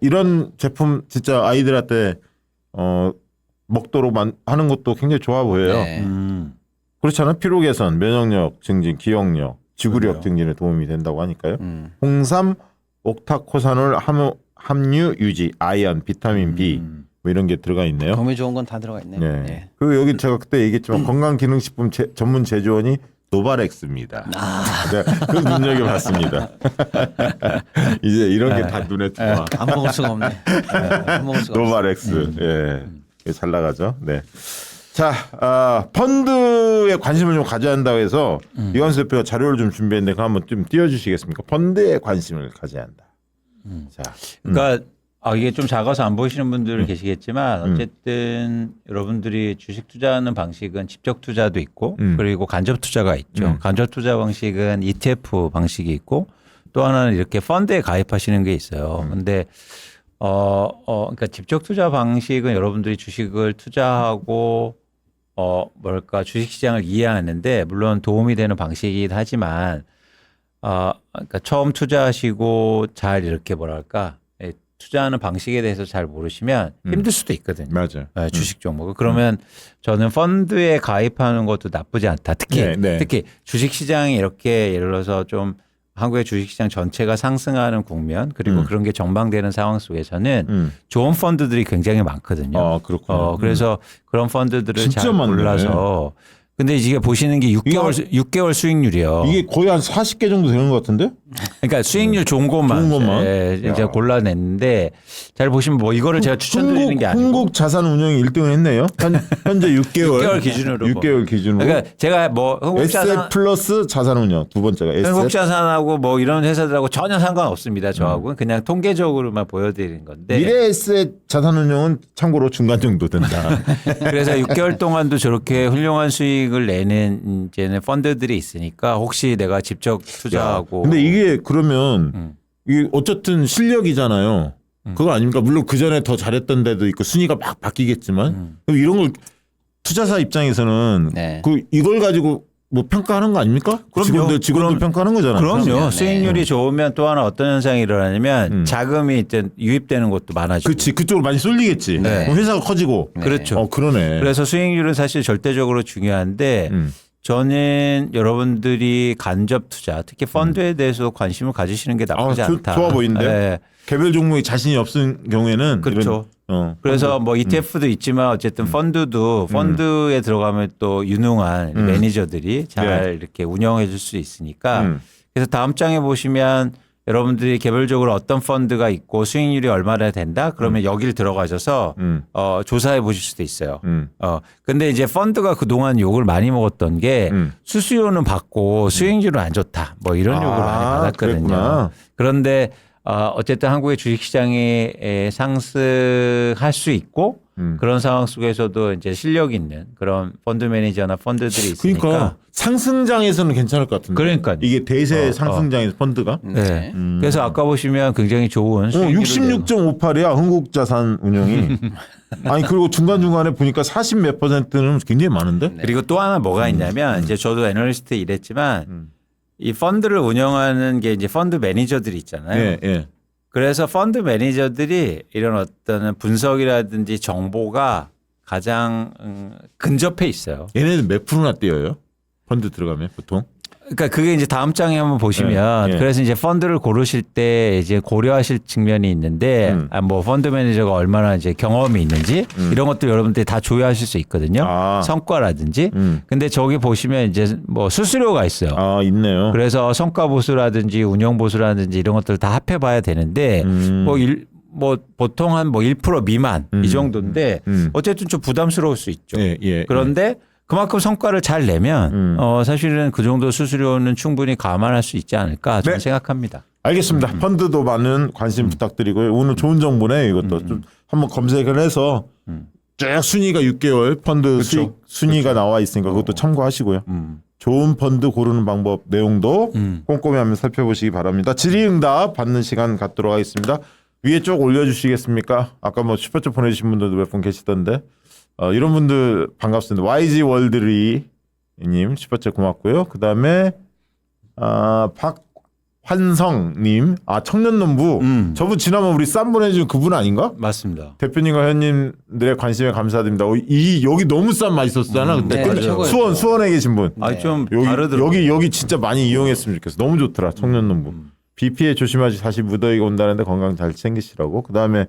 이런 제품 진짜 아이들한테 먹도록 하는 것도 굉장히 좋아 보여요. 네. 그렇잖아요. 피로 개선, 면역력 증진, 기억력, 지구력 증진에 도움이 된다고 하니까요. 홍삼, 옥타코사놀 함유 유지, 아연, 비타민 B 뭐 이런 게 들어가 있네요. 몸에 좋은 건 다 들어가 있네요. 네. 네. 그리고 여기 제가 그때 얘기했지만 건강기능식품 전문 제조원이 노바렉스입니다. 네, 그 눈여겨봤습니다. 이제 이런 게 다 눈에 들어와. 안 먹을 수가 없네. 안 먹을 수가 없어. 노바렉스. 예. 잘 나가죠. 네. 자, 펀드에 관심을 좀 가져야 한다고 해서 이관수 대표가 자료를 좀 준비했는데 그거 한번 좀 띄워주시겠습니까? 펀드에 관심을 가져야 한다. 자, 그러니까 이게 좀 작아서 안 보시는 분들 계시겠지만 어쨌든 여러분들이 주식 투자하는 방식은 직접 투자도 있고 그리고 간접 투자가 있죠. 간접 투자 방식은 ETF 방식이 있고 또 하나는 이렇게 펀드에 가입하시는 게 있어요. 근데 그러니까 직접 투자 방식은 여러분들이 주식을 투자하고 주식 시장을 이해하는데 물론 도움이 되는 방식이긴 하지만 그러니까 처음 투자하시고 잘 이렇게 투자하는 방식에 대해서 잘 모르시면 힘들 수도 있거든요. 맞아요. 네, 주식 종목. 그러면 저는 펀드에 가입하는 것도 나쁘지 않다. 특히 주식 시장이 이렇게 예를 들어서 좀 한국의 주식시장 전체가 상승하는 국면 그리고 그런 게 전망되는 상황 속에서는 좋은 펀드들이 굉장히 많거든요. 그렇군요. 그래서 그런 펀드들을 진짜 잘 많네. 골라서 근데 이게 보시는 게 6개월 수익률이요. 이게 거의 한 40개 정도 되는 것 같은데? 그러니까 수익률 좋은 것만, 이제 골라냈는데 잘 보시면 뭐 이거를 제가 추천드리는 게 아니고 흥국 자산운용이 1등을 했네요. 현재 6개월. 6개월 기준으로. 6개월 기준으로. 그러니까 제가 뭐 에셋 플러스 자산운용 두 번째가 에셋. 흥국자산하고 뭐 이런 회사들하고 전혀 상관없습니다. 저하고는 그냥 통계적으로만 보여드리는 건데. 미래에셋 자산운용은 참고로 중간 정도 된다. 그래서 6개월 동안도 저렇게 훌륭한 수익을 내는 이제는 펀드들이 있으니까 혹시 내가 직접 투자하고. 근데 이게 그러면 이게 어쨌든 실력이잖아요. 그거 아닙니까? 물론 그 전에 더 잘했던 데도 있고 순위가 막 바뀌겠지만 그럼 이런 걸 투자사 입장에서는 네. 이걸 가지고 뭐 평가하는 거 아닙니까? 그럼요. 직원들 평가하는 거잖아요. 그럼요. 네. 수익률이 좋으면 또 하나 어떤 현상이 일어나냐면 자금이 이제 유입되는 것도 많아지고. 그렇지. 그쪽으로 많이 쏠리겠지. 네. 그럼 회사가 커지고. 그렇죠. 그러네. 그래서 수익률은 사실 절대적으로 중요한데 저는 여러분들이 간접 투자, 특히 펀드에 대해서 관심을 가지시는 게 나쁘지 않다. 좋아 보이는데. 네. 개별 종목에 자신이 없은 경우에는 그렇죠. 그래서 뭐 ETF도 있지만 어쨌든 펀드에 들어가면 또 유능한 매니저들이 잘 이렇게 운영해 줄 수 있으니까 그래서 다음 장에 보시면 여러분들이 개별적으로 어떤 펀드가 있고 수익률이 얼마나 된다? 그러면 여기를 들어가셔서 조사해 보실 수도 있어요. 근데 이제 펀드가 그동안 욕을 많이 먹었던 게 수수료는 받고 수익률은 안 좋다. 뭐 이런 욕을 많이 받았거든요. 그랬구나. 그런데 어쨌든 한국의 주식시장이 상승할 수 있고 그런 상황 속에서도 이제 실력 있는 그런 펀드 매니저나 펀드들이 있으니까. 그러니까 상승장에서는 괜찮을 것 같은데. 그러니까요. 이게 대세 상승장에서 펀드가. 네. 그래서 아까 보시면 굉장히 좋은 66.58이야 흥국자산운용이. 아니 그리고 중간중간에 보니까 40 몇 %는 굉장히 많은데. 네. 그리고 또 하나 뭐가 있냐면 이제 저도 애널리스트 일했지만 이 펀드를 운영하는 게 이제 펀드 매니저들이 있잖아요. 예, 예. 그래서 펀드 매니저들이 이런 어떤 분석이라든지 정보가 가장 근접해 있어요. 얘네는 몇 프로나 뛰어요? 펀드 들어가면 보통? 그러니까 그게 이제 다음 장에 한번 보시면 예. 그래서 이제 펀드를 고르실 때 이제 고려하실 측면이 있는데 뭐 펀드 매니저가 얼마나 이제 경험이 있는지 이런 것도 여러분들이 다 조회하실 수 있거든요. 성과라든지. 근데 저기 보시면 이제 뭐 수수료가 있어요. 있네요. 그래서 성과 보수라든지 운영 보수라든지 이런 것들 다 합해 봐야 되는데 뭐 보통 한 뭐 1% 미만 이 정도인데 어쨌든 좀 부담스러울 수 있죠. 예. 그런데 그만큼 성과를 잘 내면 사실은 그 정도 수수료는 충분히 감안할 수 있지 않을까 저는 생각합니다. 알겠습니다. 펀드도 많은 관심 부탁드리고요. 오늘 좋은 정보네 이것도 좀 한번 검색을 해서 쭉 순위가 6개월 펀드 수익 순위가 나와 있으니까 그것도 참고하시고요. 좋은 펀드 고르는 방법 내용도 꼼꼼히 한번 살펴보시기 바랍니다. 질의응답 받는 시간 갖도록 하겠습니다. 위에 쭉 올려주시겠습니까? 아까 뭐 슈퍼챗 보내주신 분들도 몇 분 계시던데 이런 분들 반갑습니다. YG 월드리님 슈퍼챗 고맙고요. 그 다음에 박환성님 청년농부 저분 지난번 우리 쌈 보내준 그분 아닌가? 맞습니다. 대표님과 회원님들의 관심에 감사드립니다. 여기 너무 쌈 맛있었잖아. 그때 네, 최고였죠. 수원에 계신 분. 좀 여기 다르더라고요. 여기 진짜 많이 이용했으면 좋겠어. 너무 좋더라. 청년농부. 비 피해 조심하시. 다시 무더위가 온다는데 건강 잘 챙기시라고. 그 다음에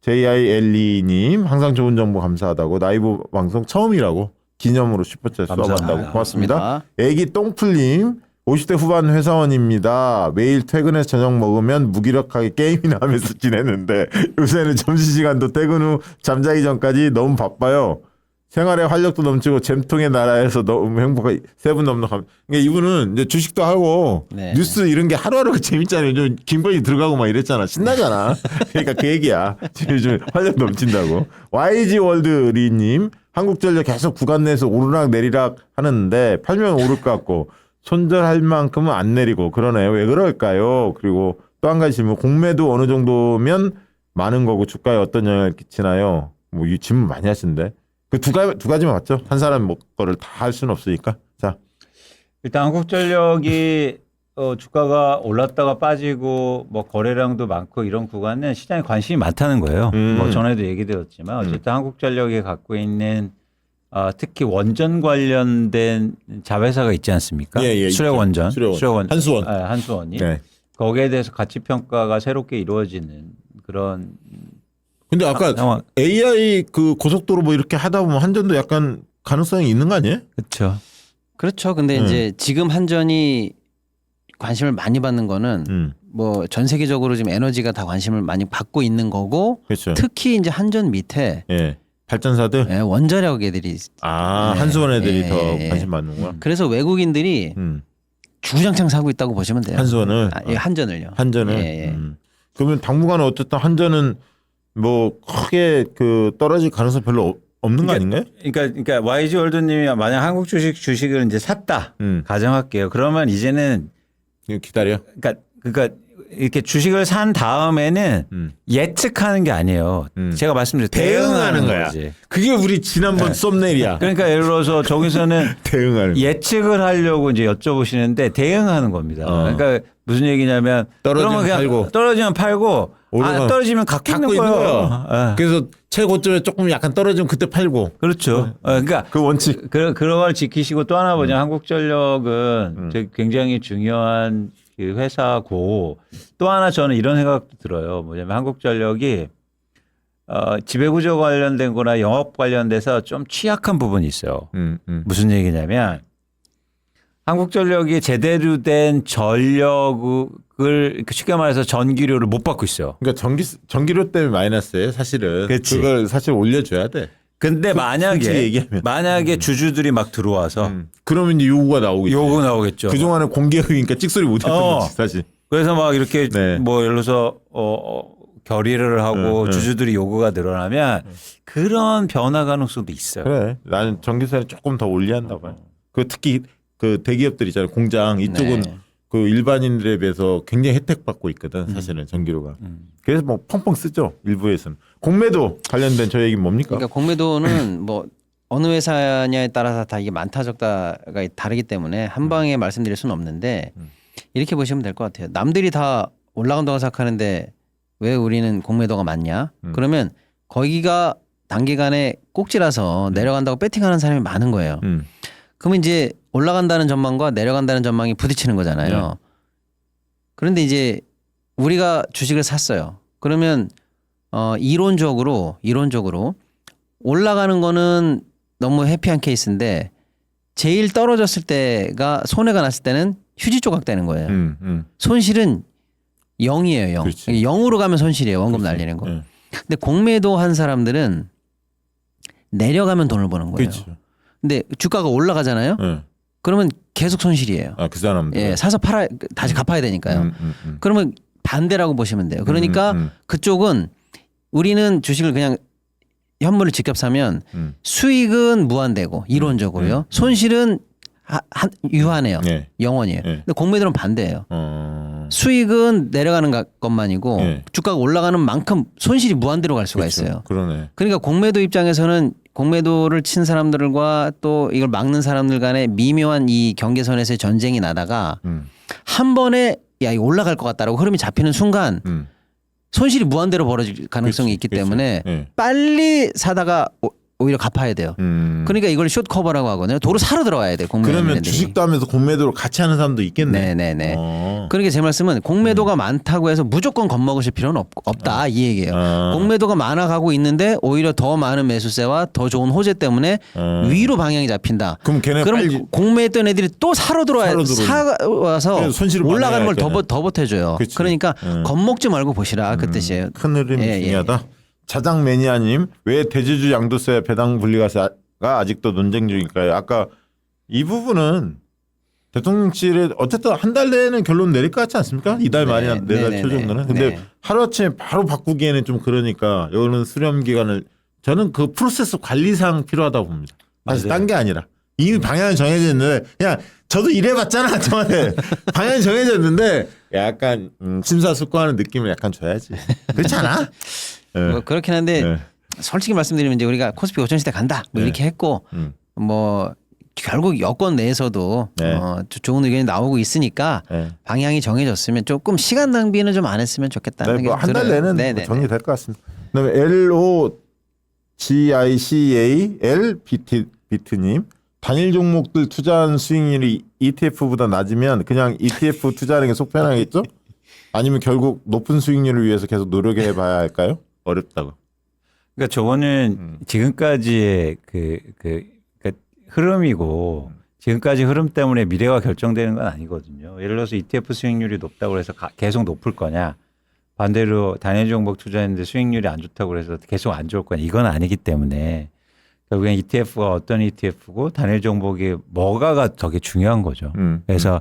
LOJILE님 항상 좋은 정보 감사하다고. 라이브 방송 처음이라고 기념으로 슈퍼챗 써봤다고. 고맙습니다. 애기 똥풀님 50대 후반 회사원입니다. 매일 퇴근해서 저녁 먹으면 무기력하게 게임이나 하면서 지내는데 요새는 점심시간도 퇴근 후 잠자기 전까지 너무 바빠요. 생활에 활력도 넘치고 잼통의 나라에서 너무 행복하게 3분 넘는 그러니까 이분은 이제 주식도 하고 네. 뉴스 뉴스 이런 게 하루하루가 재밌잖아요. 좀 김건희 들어가고 막 이랬잖아. 신나잖아. 그러니까 그 얘기야. 지금 요즘 활력 넘친다고. YG 월드리님 한국전력 계속 구간 내에서 오르락 내리락 하는데 팔면 오를 것 같고 손절할 만큼은 안 내리고 그러네요. 왜 그럴까요? 그리고 또 한 가지 질문. 공매도 어느 정도면 많은 거고 주가에 어떤 영향을 끼치나요? 뭐 이 질문 많이 하시는데. 그 두 가지만 맞죠? 한 사람 거를 다 할 수는 없으니까. 자, 일단 한국전력이 주가가 올랐다가 빠지고 뭐 거래량도 많고 이런 구간은 시장에 관심이 많다는 거예요. 뭐 전에도 얘기드렸지만 어쨌든 한국전력이 갖고 있는 특히 원전 관련된 자회사가 있지 않습니까? 수력원전, 수력원, 한수원, 한수원이 네. 거기에 대해서 가치 평가가 새롭게 이루어지는 그런. 근데 아까 AI 그 고속도로 뭐 이렇게 하다 보면 한전도 약간 가능성이 있는 거 아니에요? 그렇죠. 그렇죠. 근데 이제 지금 한전이 관심을 많이 받는 거는 뭐 전 세계적으로 지금 에너지가 다 관심을 많이 받고 있는 거고 그렇죠. 특히 이제 한전 밑에 예. 발전사들 원자력 애들이 한수원 애들이 예, 더 예. 관심 받는 거야. 그래서 외국인들이 주구장창 사고 있다고 보시면 돼요. 한수원을 한전을요. 한전을. 예, 예. 그러면 당분간은 어쨌든 한전은 뭐 크게 그 떨어질 가능성 별로 없는 거 아닌가요? 그러니까 YG 월드님이 만약 한국 주식을 이제 샀다 가정할게요. 그러면 이제는 이거 기다려. 그러니까 이렇게 주식을 산 다음에는 예측하는 게 아니에요. 제가 말씀드린 대응하는 거야. 거지. 그게 우리 지난번 썸네일이야. 그러니까 예를 들어서 저기서는 대응하는. 예측을 하려고 이제 여쭤보시는데 대응하는 겁니다. 그러니까 무슨 얘기냐면 떨어지면 그냥 팔고. 떨어지면 팔고 떨어지면 갖고 있는 거예요. 예. 그래서 최고점에 조금 약간 떨어지면 그때 팔고. 그렇죠. 그러니까 그 원칙. 그런 걸 지키시고 또 하나 보자. 한국전력은 되게 굉장히 중요한 그 회사고 또 하나 저는 이런 생각도 들어요. 뭐냐면 한국전력이 지배구조 관련된 거나 영업 관련돼서 좀 취약한 부분이 있어요. 무슨 얘기냐면 한국전력이 제대로 된 전력을 쉽게 말해서 전기료를 못 받고 있어요. 그러니까 전기료 때문에 마이너스예요, 사실은. 그치. 그걸 사실 올려줘야 돼. 근데 얘기하면. 만약에 주주들이 막 들어와서 그러면 이제 요구가 나오겠죠. 요구 나오겠죠. 그동안은 공개회의니까 찍소리 못했던 거지, 사실. 그래서 막 이렇게 네. 뭐 예를 들어서 결의를 하고 주주들이 요구가 늘어나면 그런 변화 가능성도 있어요. 그래. 나는 전기세를 조금 더 올려야 한다고 봐요. 그 특히 그 대기업들 있잖아요. 공장 이쪽은 네. 그 일반인들에 비해서 굉장히 혜택 받고 있거든. 사실은 전기료가. 그래서 뭐 펑펑 쓰죠. 일부에서는. 공매도 관련된 저 얘기는 뭡니까? 그러니까 공매도는 뭐 어느 회사냐에 따라서 다 이게 많다 적다가 다르기 때문에 한 방에 말씀드릴 수는 없는데 이렇게 보시면 될 것 같아요. 남들이 다 올라간다고 생각하는데 왜 우리는 공매도가 많냐? 그러면 거기가 단기간에 꼭지라서 내려간다고 배팅하는 사람이 많은 거예요. 그러면 이제 올라간다는 전망과 내려간다는 전망이 부딪히는 거잖아요. 그런데 이제 우리가 주식을 샀어요. 그러면 이론적으로 올라가는 거는 너무 해피한 케이스인데 제일 떨어졌을 때가 손해가 났을 때는 휴지 조각 되는 거예요. 손실은 0이에요. 0. 그렇지. 0으로 가면 손실이에요. 원금 날리는 거. 근데 공매도 한 사람들은 내려가면 돈을 버는 거예요. 그렇죠. 근데 주가가 올라가잖아요. 그러면 계속 손실이에요. 그 사람들. 예, 사서 다시 갚아야 되니까요. 그러면 반대라고 보시면 돼요. 그러니까 그쪽은 우리는 주식을 그냥 현물을 직접 사면 수익은 무한대고 이론적으로요. 손실은 유한해요. 네. 영원이에요. 근데 공매도는 반대예요. 수익은 내려가는 것만이고 예. 주가가 올라가는 만큼 손실이 무한대로 갈 수가 그렇죠. 있어요. 그러네. 그러니까 공매도 입장에서는 공매도를 친 사람들과 또 이걸 막는 사람들 간의 미묘한 이 경계선에서의 전쟁이 나다가 한 번에 야 이거 올라갈 것 같다라고 흐름이 잡히는 순간 손실이 무한대로 벌어질 가능성이 있기 때문에 예. 빨리 사다가 오히려 갚아야 돼요. 그러니까 이걸 숏 커버라고 하거든요. 도로 사러 들어와야 돼요. 공매도 그러면 있는 주식도 하면서 공매도를 같이 하는 사람도 있겠네. 네네네. 어. 그러니까 제 말씀은 공매도가 많다고 해서 무조건 겁먹으실 필요는 없다 이 얘기예요. 공매도가 많아가고 있는데 오히려 더 많은 매수세와 더 좋은 호재 때문에 위로 방향이 잡힌다. 그럼 걔네 그럼 빨리 공매했던 애들이 또 사러 들어와서 그래서 손실을 올라가는 걸 많이 더 보태줘요. 그치. 그러니까 겁먹지 말고 보시라 그 뜻이에요. 큰 흐름이 예, 예. 중요하다. 자장 매니아님 왜 대주주 양도세 배당 분리가 아직도 논쟁 중일까요? 아까 이 부분은 대통령실에 어쨌든 한 달 내에는 결론 내릴 것 같지 않습니까? 이달 말이나 내달 초 정도는. 근데 네. 하루아침에 바로 바꾸기에는 좀 그러니까 이거는 수렴 기간을 저는 그 프로세스 관리상 필요하다고 봅니다. 사실 딴 게 아니라 이미 방향이 정해져 있는데 그냥 저도 이래봤잖아 저한테 방향이 정해져 있는데 약간 심사숙고하는 느낌을 약간 줘야지. 그렇지 않아? 뭐 그렇긴 한데 네. 솔직히 말씀드리면 이제 우리가 코스피 5천 시대 간다 뭐 이렇게 했고 뭐 결국 여권 내에서도 네. 좋은 의견이 나오고 있으니까 네. 방향이 정해졌으면 조금 시간 낭비는 좀 안 했으면 좋겠다는 네, 게 뭐한 달 들어요. 내는 네네네. 뭐 정리될 것 같습니다. 그다음에 LOGICA 비트님 단일 종목들 투자한 수익률이 ETF보다 낮으면 그냥 ETF 투자하는 게 속 편하겠죠? 아니면 결국 높은 수익률을 위해서 계속 노력해 봐야 할까요? 어렵다고. 그러니까 저거는 지금까지의 그 흐름이고 지금까지 흐름 때문에 미래가 결정되는 건 아니거든요. 예를 들어서 ETF 수익률이 높다고 해서 계속 높을 거냐. 반대로 단일 종목 투자했는데 수익률이 안 좋다고 해서 계속 안 좋을 거냐. 이건 아니기 때문에 결국엔 ETF가 어떤 ETF고 단일 종목이 뭐가가 되게 중요한 거죠. 그래서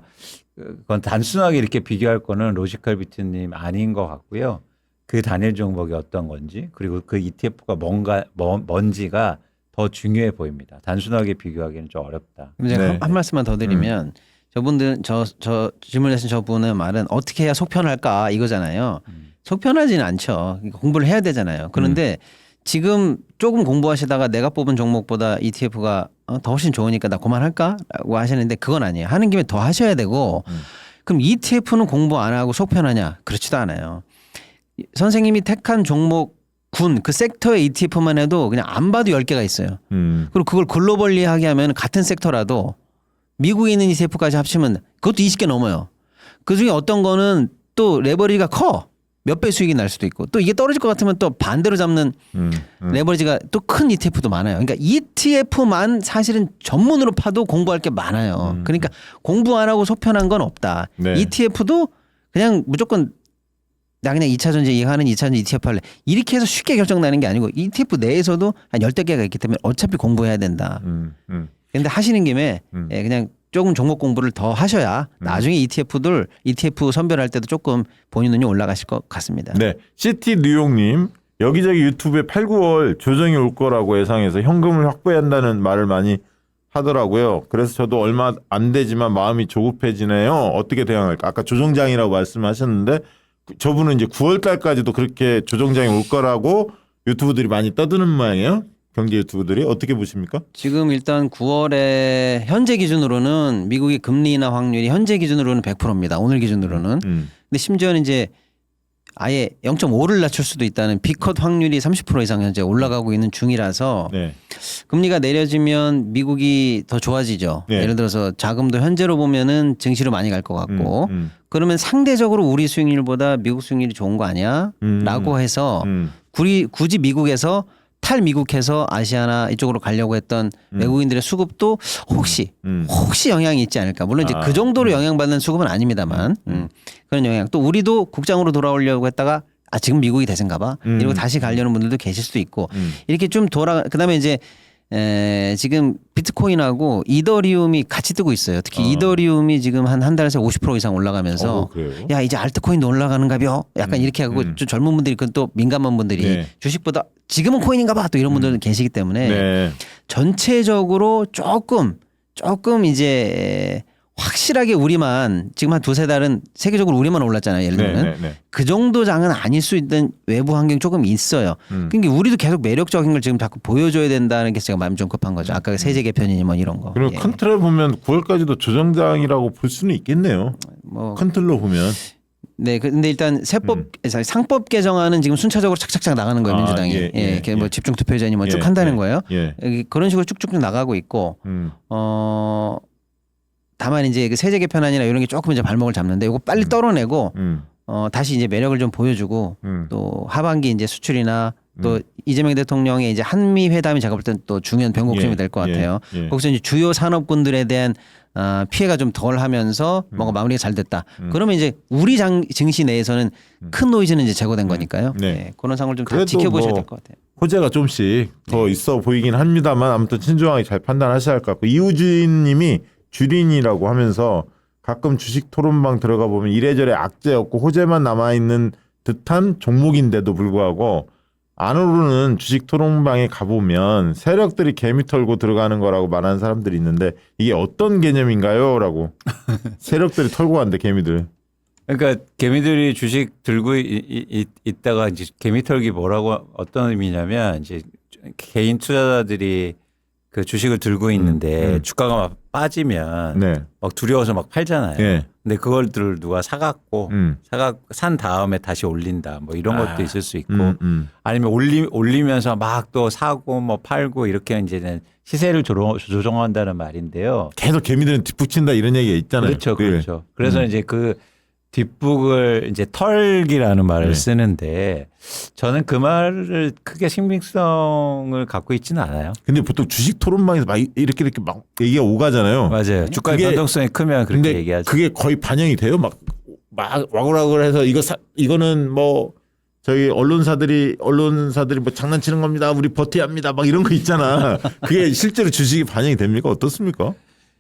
그건 단순하게 이렇게 비교할 거는 로지컬 비트님 아닌 것 같고요. 그 단일 종목이 어떤 건지 그리고 그 ETF가 뭔지가 더 중요해 보입니다. 단순하게 비교하기는 좀 어렵다. 그럼 제가 네. 한 말씀만 더 드리면 저분들 저 질문하신 저분의 말은 어떻게 해야 속편할까 이거잖아요. 속편하지는 않죠. 공부를 해야 되잖아요. 그런데 지금 조금 공부하시다가 내가 뽑은 종목보다 ETF가 더 훨씬 좋으니까 나 그만할까라고 하시는데 그건 아니에요. 하는 김에 더 하셔야 되고 그럼 ETF는 공부 안 하고 속편하냐? 그렇지도 않아요. 선생님이 택한 종목 그 섹터의 ETF만 해도 그냥 안 봐도 10개가 있어요. 그리고 그걸 글로벌리하게 하면 같은 섹터라도 미국에 있는 ETF까지 합치면 그것도 20개 넘어요. 그중에 어떤 거는 또 레버리지가 커. 몇 배 수익이 날 수도 있고 또 이게 떨어질 것 같으면 또 반대로 잡는 레버리지가 또 큰 ETF도 많아요. 그러니까 ETF만 사실은 전문으로 파도 공부할 게 많아요. 그러니까 공부 안 하고 속편한 건 없다. 네. ETF도 그냥 무조건 나 그냥 2차전지 이해하는 2차전지 ETF 할래. 이렇게 해서 쉽게 결정나는 게 아니고 ETF 내에서도 한 10개가 있기 때문에 어차피 공부해야 된다. 근데 하시는 김에 예, 그냥 조금 종목 공부를 더 하셔야 나중에 ETF 선별할 때도 조금 본인 눈이 올라가실 것 같습니다. 네, 시티 뉴욕님 여기저기 유튜브에 8, 9월 조정이 올 거라고 예상해서 현금을 확보해야 한다는 말을 많이 하더라고요. 그래서 저도 얼마 안 되지만 마음이 조급해지네요. 어떻게 대응할까? 아까 조정장이라고 말씀하셨는데 저분은 이제 9월 달까지도 그렇게 조정장이 올 거라고 유튜브들이 많이 떠드는 모양이에요. 경제 유튜브들이 어떻게 보십니까? 지금 일단 9월에 현재 기준으로는 미국의 금리 인하 확률이 현재 기준으로는 100%입니다. 오늘 기준으로는. 근데 심지어는 이제 아예 0.5를 낮출 수도 있다는 B컷 확률이 30% 이상 현재 올라가고 있는 중이라서 네. 금리가 내려지면 미국이 더 좋아지죠. 네. 예를 들어서 자금도 현재로 보면은 증시로 많이 갈 것 같고 그러면 상대적으로 우리 수익률보다 미국 수익률이 좋은 거 아니야? 라고 해서 굳이 미국에서 탈미국해서 아시아나 이쪽으로 가려고 했던 외국인들의 수급도 혹시 영향이 있지 않을까. 물론 이제 그 정도로 영향받는 수급은 아닙니다만 그런 영향. 또 우리도 국장으로 돌아오려고 했다가 지금 미국이 대세인가 봐. 이러고 다시 가려는 분들도 계실 수도 있고 이렇게 좀 그다음에 이제 지금 비트코인하고 이더리움이 같이 뜨고 있어요. 특히 이더리움이 지금 한 달에 50% 이상 올라가면서 그래요? 야 이제 알트코인도 올라가는가벼 약간 이렇게 하고 좀 젊은 분들이 그건 또 민감한 분들이 네. 주식보다 지금은 코인인가 봐 또 이런 분들은 계시기 때문에 네. 전체적으로 조금 이제 확실하게 우리만 지금 한 두세 달은 세계적으로 우리만 올랐잖아요. 예를 들면 그 정도 장은 아닐 수 있는 외부 환경이 조금 있어요. 그러니까 우리도 계속 매력적인 걸 지금 자꾸 보여줘야 된다는 게 제가 마음이 좀 급한 거죠. 아까 세제 개편이니 뭐 이런 거. 그리고 예. 큰 틀을 보면 9월까지도 조정장이라고 볼 수는 있겠네요. 뭐 큰 틀로 보면. 네, 근데 일단 상법 개정안은 지금 순차적으로 착착착 나가는 거예요, 민주당이. 이렇게 뭐 집중 투표제니 뭐 쭉 한다는 거예요. 그런 식으로 쭉쭉 나가고 있고, 다만 이제 그 세제 개편안이나 이런 게 조금 이제 발목을 잡는데 이거 빨리 떨어내고 다시 이제 매력을 좀 보여주고 또 하반기 이제 수출이나 또 이재명 대통령의 이제 한미 회담이 제가 볼 땐 또 중요한 변곡점이 될 것 같아요. 거기서 이제 주요 산업군들에 대한 피해가 좀 덜하면서 뭔가 마무리가 잘 됐다. 그러면 이제 우리 증시 내에서는 큰 노이즈는 이제 제거된 거니까요. 네. 그런 상황을 좀 다 지켜보셔야 될 것 같아요. 호재가 좀씩 더 있어 보이긴 합니다만 아무튼 신중하게 잘 판단하셔야 할 것 같고 이우진님이 주린이라고 하면서 가끔 주식 토론방 들어가 보면 이래저래 악재였고 호재만 남아있는 듯한 종목인데도 불구하고 안으로는 주식 토론방에 가보면 세력들이 개미 털고 들어가는 거라고 말하는 사람들이 있는데 이게 어떤 개념인가요? 라고 세력들이 털고 간대 개미들. 그러니까 개미들이 주식 들고 있다가 이제 개미 털기 뭐라고 어떤 의미냐면 이제 개인 투자자들이 그 주식을 들고 있는데 주가가 막 빠지면 막 두려워서 막 팔잖아요. 근데 그걸들 누가 사갖고 산 다음에 다시 올린다 뭐 이런 것도 있을 수 있고 아니면 올리면서 막 또 사고 뭐 팔고 이렇게 이제는 시세를 조정한다는 말인데요. 계속 개미들은 뒷북친다 이런 얘기가 있잖아요. 그렇죠, 그렇죠. 그래서 이제 그 뒷북을 이제 털기라는 말을 쓰는데 저는 그 말을 크게 신빙성을 갖고 있지는 않아요. 근데 보통 주식 토론방에서 막 이렇게 막 얘기가 오가잖아요. 맞아요. 주가의 변동성이 크면 그렇게 얘기하죠. 그게 거의 반영이 돼요. 막 와글와글 해서 이거는 뭐 저희 언론사들이 뭐 장난치는 겁니다. 우리 버텨야 합니다. 막 이런 거 있잖아. 그게 실제로 주식이 반영이 됩니까? 어떻습니까?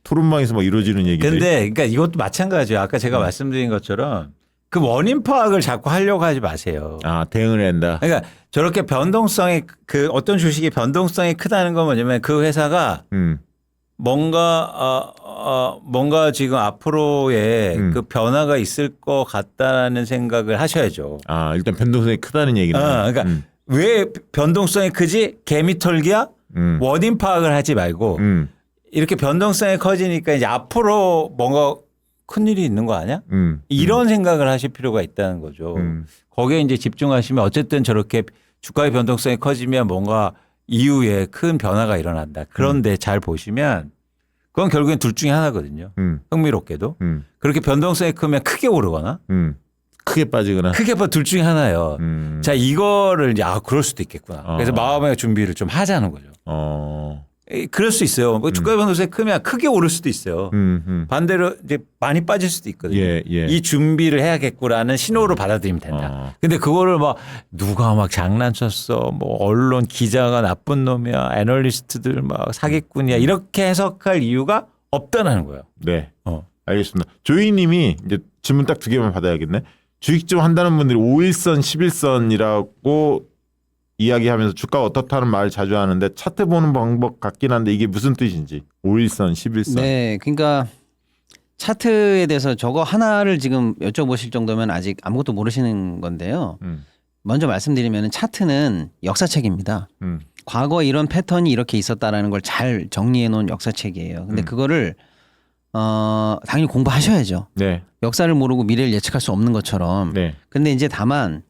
토론방에서 막 이루어지는 얘기들. 근데 그러니까 이것도 마찬가지예요. 아까 제가 말씀드린 것처럼 그 원인 파악을 자꾸 하려고 하지 마세요. 아, 대응을 한다. 그러니까 저렇게 변동성이 그 어떤 주식의 변동성이 크다는 건 뭐냐면 그 회사가 뭔가 지금 앞으로의 그 변화가 있을 것 같다라는 생각을 하셔야죠. 아, 일단 변동성이 크다는 얘기는. 그러니까 왜 변동성이 크지? 개미 털기야? 원인 파악을 하지 말고 이렇게 변동성이 커지니까 이제 앞으로 뭔가 큰일이 있는 거 아니야? 이런 생각을 하실 필요가 있다는 거죠. 거기에 이제 집중하시면 어쨌든 저렇게 주가의 변동성이 커지면 뭔가 이후에 큰 변화가 일어난다. 그런데 잘 보시면 그건 결국엔 둘 중에 하나거든요. 흥미롭게도. 그렇게 변동성이 크면 크게 오르거나 크게 빠지거나. 둘 중에 하나예요. 자, 이거를 이제 그럴 수도 있겠구나. 그래서 마음의 준비를 좀 하자는 거죠. 그럴 수 있어요. 주가 변동성이 크면 크게 오를 수도 있어요. 반대로 이제 많이 빠질 수도 있거든요. 이 준비를 해야겠구라는 신호로 받아들이면 된다. 근데 그거를 막 누가 막 장난쳤어. 뭐 언론 기자가 나쁜 놈이야. 애널리스트들 막 사기꾼이야. 이렇게 해석할 이유가 없다는 거예요. 네. 알겠습니다. 조이님이 이제 질문 딱 2개만 받아야겠네. 주식 좀 한다는 분들이 5일선, 11선이라고 이야기하면서 주가가 어떻다는 말을 자주 하는데 차트 보는 방법 같긴 한데 이게 무슨 뜻인지 5일선, 11선. 네, 그러니까 차트에 대해서 저거 하나를 지금 여쭤보실 정도면 아직 아무것도 모르시는 건데요. 먼저 말씀드리면 차트는 역사책입니다. 과거에 이런 패턴이 이렇게 있었다라는 걸 잘 정리해 놓은 역사책이에요. 근데 그거를 당연히 공부하셔야죠. 네. 역사를 모르고 미래를 예측할 수 없는 것처럼. 네. 근데 이제 다만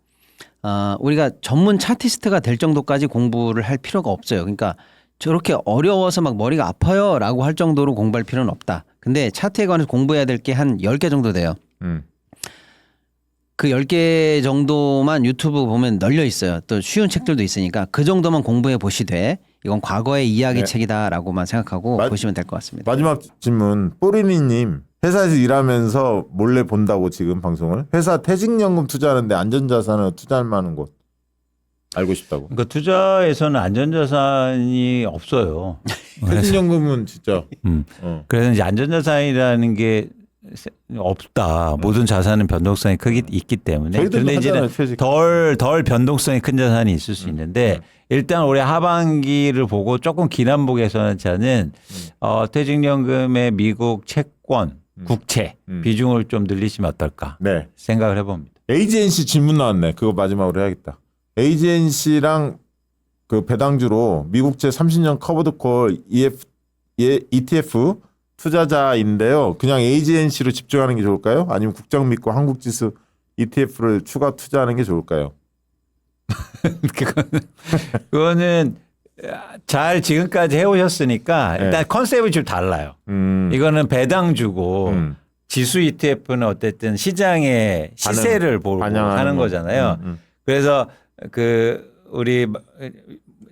우리가 전문 차티스트가 될 정도까지 공부를 할 필요가 없어요. 그러니까 저렇게 어려워서 막 머리가 아파요라고 할 정도로 공부할 필요는 없다. 근데 차트에 관해서 공부해야 될 게 한 10개 정도 돼요. 그 10개 정도만 유튜브 보면 널려 있어요. 또 쉬운 책들도 있으니까 그 정도만 공부해 보시되 이건 과거의 이야기책이다라고만 생각하고 보시면 될 것 같습니다. 마지막 질문. 뽀리니님. 회사에서 일하면서 몰래 본다고 지금 방송을. 회사 퇴직연금 투자하는데 안전자산을 투자할 만한 곳 알고 싶다고. 그러니까 투자에서는 안전자산이 없어요. 퇴직연금은 진짜. 그래서 이제 안전자산이라는 게 없다. 모든 자산은 변동성이 크기 있기 때문에. 그런데 이제는 덜 변동성이 큰 자산이 있을 수 있는데 일단 올해 하반기를 보고 조금 기난복에서는 저는 퇴직연금의 미국 채권 국채 비중을 좀 늘리시면 어떨까 네. 생각을 해봅니다. AGNC 질문 나왔네. 그거 마지막으로 해야겠다. AGNC랑 그 배당주로 미국채 30년 커버드 콜 ETF 투자자인데요. 그냥 AGNC로 집중하는 게 좋을까요? 아니면 국정 믿고 한국지수 ETF를 추가 투자하는 게 좋을까요? 그거는 잘 지금까지 해오셨으니까 네. 일단 컨셉이 좀 달라요. 이거는 배당주고 지수 ETF는 어쨌든 시장의 시세를 보고 반영하는 하는 거. 거잖아요. 그래서 그 우리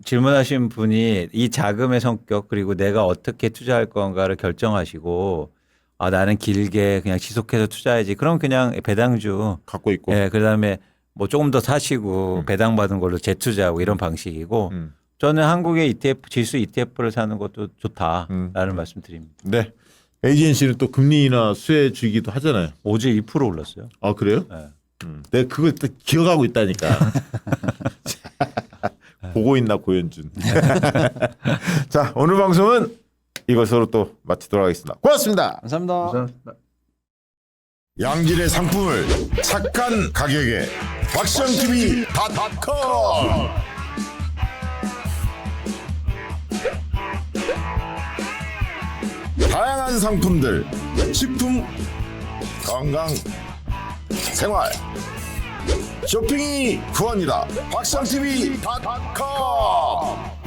질문하신 분이 이 자금의 성격 그리고 내가 어떻게 투자할 건가를 결정하시고 아 나는 길게 그냥 지속해서 투자해야지. 그럼 그냥 배당주 갖고 있고. 예, 그다음에 뭐 조금 더 사시고 배당 받은 걸로 재투자하고 이런 방식이고 저는 한국의 ETF 지수 ETF를 사는 것도 좋다라는 말씀드립니다. 네. AGNC는 또 금리 인하 수혜 주기도 하잖아요. 어제 2% 올랐어요. 아 그래요? 네. 내가 그걸 또 기억하고 있다니까. 보고 있나 고현준. 자 오늘 방송은 이것으로 또 마치도록 하겠습니다. 고맙습니다. 감사합니다. 양질의 상품을 착한 가격에 박시영TV.com 다양한 상품들 식품 건강 생활 쇼핑이 구원이다 박시영TV.com